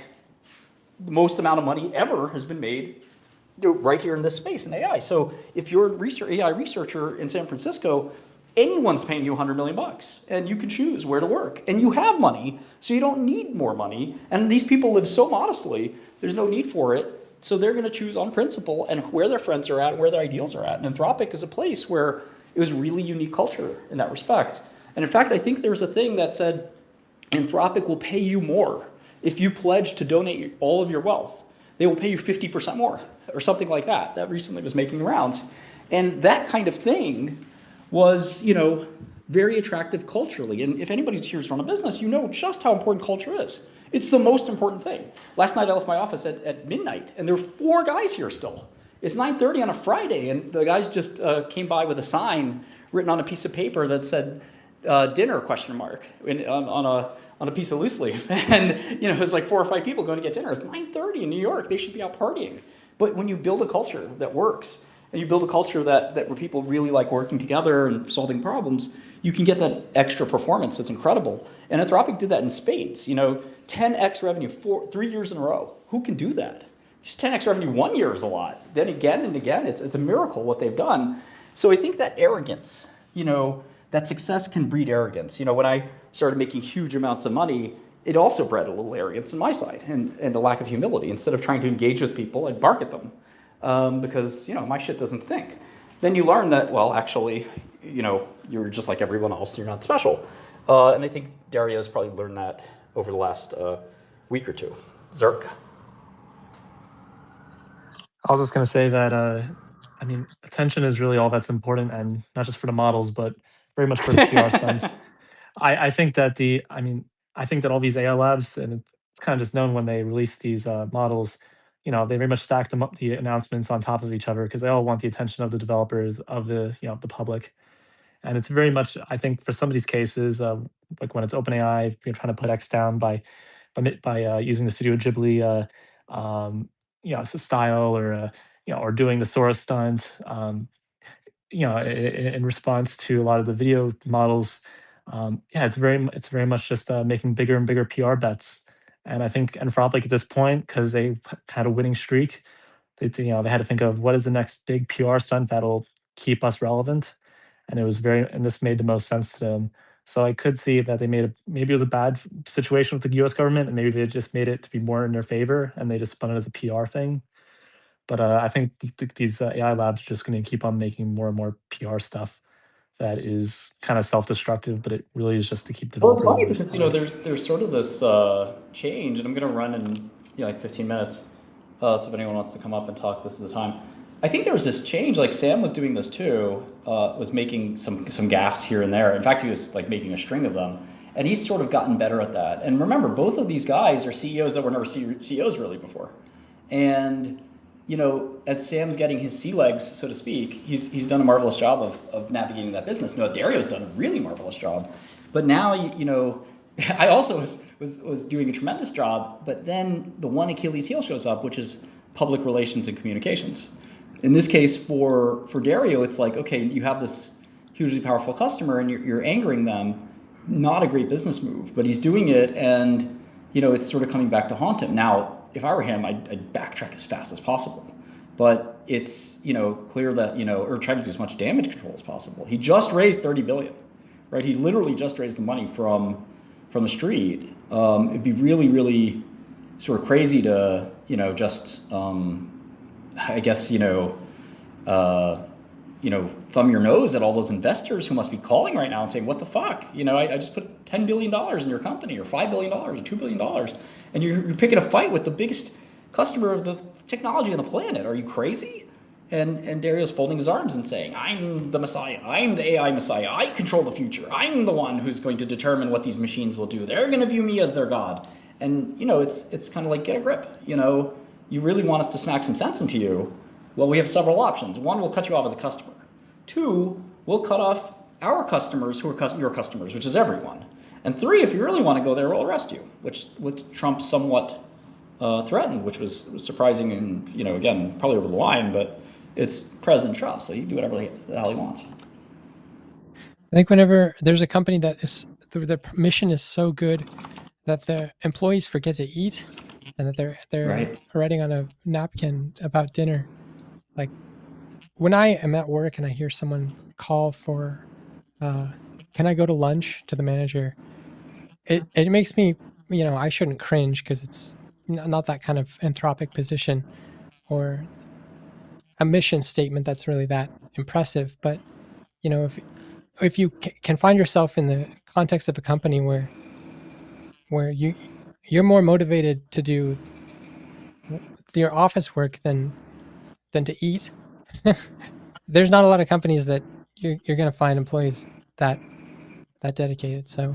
most amount of money ever has been made right here in this space in AI. So if you're an AI researcher in San Francisco, anyone's paying you $100 million, and you can choose where to work. And you have money, so you don't need more money. And these people live so modestly, there's no need for it. So they're going to choose on principle and where their friends are at and where their ideals are at. And Anthropic is a place where it was really unique culture in that respect. And in fact, I think there's a thing that said Anthropic will pay you more if you pledge to donate all of your wealth. They will pay you 50% more or something like that. That recently was making the rounds. And that kind of thing was, very attractive culturally. And if anybody here's run a business, you know just how important culture is. It's the most important thing. Last night I left my office at midnight, and there were 4 guys here still. It's 9:30 on a Friday, and the guys just came by with a sign written on a piece of paper that said dinner ? On a piece of loose leaf. And it was like 4 or 5 people going to get dinner. It's 9:30 in New York. They should be out partying. But when you build a culture that works and you build a culture that where people really like working together and solving problems, you can get that extra performance that's incredible. And Anthropic did that in spades. 10x revenue 3 years in a row. Who can do that? Just 10x revenue 1 year is a lot. Then again and again, it's a miracle what they've done. So I think that arrogance, that success can breed arrogance. When I started making huge amounts of money, it also bred a little arrogance on my side and a lack of humility. Instead of trying to engage with people, I'd bark at them because, my shit doesn't stink. Then you learn that, well, actually, you're just like everyone else. You're not special. And I think Dario's probably learned that over the last week or two. Zerk. I was just going to say that, attention is really all that's important, and not just for the models, but very much for the PR stunts. I think that I think that all these AI labs, and it's kind of just known when they release these models, they very much stack them up, the announcements on top of each other, because they all want the attention of the developers, of the public. And it's very much, I think, for some of these cases, like when it's OpenAI, you're trying to put X down by using the Studio Ghibli, style, or or doing the Sora stunt, in response to a lot of the video models. Yeah, it's very much just making bigger and bigger PR bets. And I think Anthropic at this point, because they had a winning streak, they had to think of what is the next big PR stunt that'll keep us relevant, and this made the most sense to them. So I could see that maybe it was a bad situation with the U.S. government, and maybe they just made it to be more in their favor, and they just spun it as a PR thing. But I think these AI labs are just going to keep on making more and more PR stuff that is kind of self-destructive, but it really is just to keep Well, it's developers funny on their because side. there's sort of this change, and I'm going to run in like 15 minutes. So if anyone wants to come up and talk, this is the time. I think there was this change. Like Sam was doing this too. Was making some gaffes here and there. In fact, he was like making a string of them, and he's sort of gotten better at that. And remember, both of these guys are CEOs that were never CEOs really before, and as Sam's getting his sea legs, so to speak, he's done a marvelous job of navigating that business. Dario's done a really marvelous job, but now I also was doing a tremendous job. But then the one Achilles heel shows up, which is public relations and communications. In this case, for Dario, it's like, okay, you have this hugely powerful customer, and you're angering them. Not a great business move, but he's doing it, and it's sort of coming back to haunt him now. If I were him, I'd backtrack as fast as possible. But it's, clear that, or try to do as much damage control as possible. He just raised $30 billion, right? He literally just raised the money from the street. It'd be really, really sort of crazy to, just, I guess, thumb your nose at all those investors who must be calling right now and saying, what the fuck? I just put $10 billion in your company, or $5 billion, or $2 billion, and you're picking a fight with the biggest customer of the technology on the planet. Are you crazy? And Dario's folding his arms and saying, I'm the Messiah. I'm the AI Messiah. I control the future. I'm the one who's going to determine what these machines will do. They're going to view me as their God. And, it's kind of like, get a grip. You really want us to smack some sense into you. Well, we have several options. One, we'll cut you off as a customer. Two, we'll cut off our customers who are your customers, which is everyone. And three, if you really want to go there, we'll arrest you, which Trump somewhat threatened, which was surprising and, again, probably over the line, but it's President Trump, so he can do whatever the hell he wants. I think whenever there's a company that is, the mission is so good that the employees forget to eat, and that they're Right. writing on a napkin about dinner. Like, when I am at work and I hear someone call for, can I go to lunch, to the manager, it makes me, I shouldn't cringe, because it's not that kind of Anthropic position or a mission statement that's really that impressive. But if you can find yourself in the context of a company where you're more motivated to do your office work than to eat, there's not a lot of companies that you're going to find employees that dedicated. So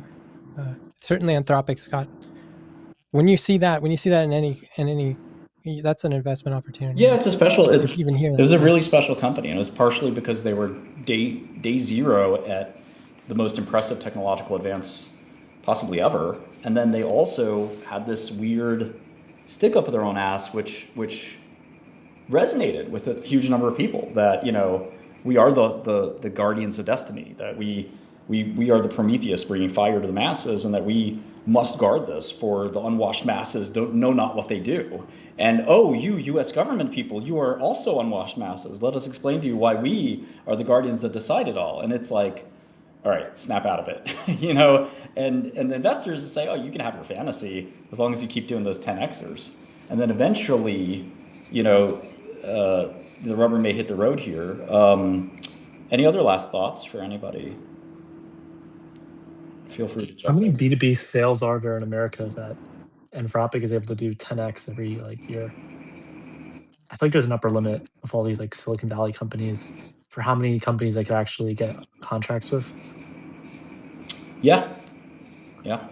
certainly Anthropic's got, when you see that in any that's an investment opportunity. Yeah, it's a special. It was a really special company, and it was partially because they were day zero at the most impressive technological advance possibly ever, and then they also had this weird stick up their own ass, which resonated with a huge number of people, that, you know, we are the guardians of destiny, that we are the Prometheus bringing fire to the masses, and that we must guard this, for the unwashed masses don't know not what they do. And oh, you US government people, you are also unwashed masses. Let us explain to you why we are the guardians that decide it all. And it's like, all right, snap out of it, you know? And the investors say, oh, you can have your fantasy as long as you keep doing those 10Xers. And then eventually, you know, the rubber may hit the road here. Any other last thoughts for anybody? Feel free to How jump many in. B2B sales are there in America that Anthropic is able to do 10x every like year? I feel like there's an upper limit of all these like Silicon Valley companies for how many companies they could actually get contracts with. Yeah. Yeah.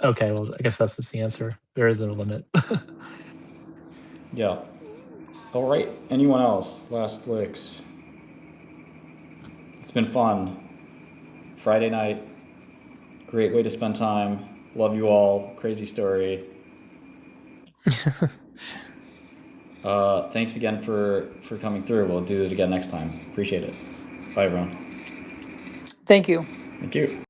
Okay, well, I guess that's just the answer. There is a limit. Yeah. All right. Anyone else? Last licks. It's been fun. Friday night. Great way to spend time. Love you all. Crazy story. Thanks again for coming through. We'll do it again next time. Appreciate it. Bye, everyone. Thank you. Thank you.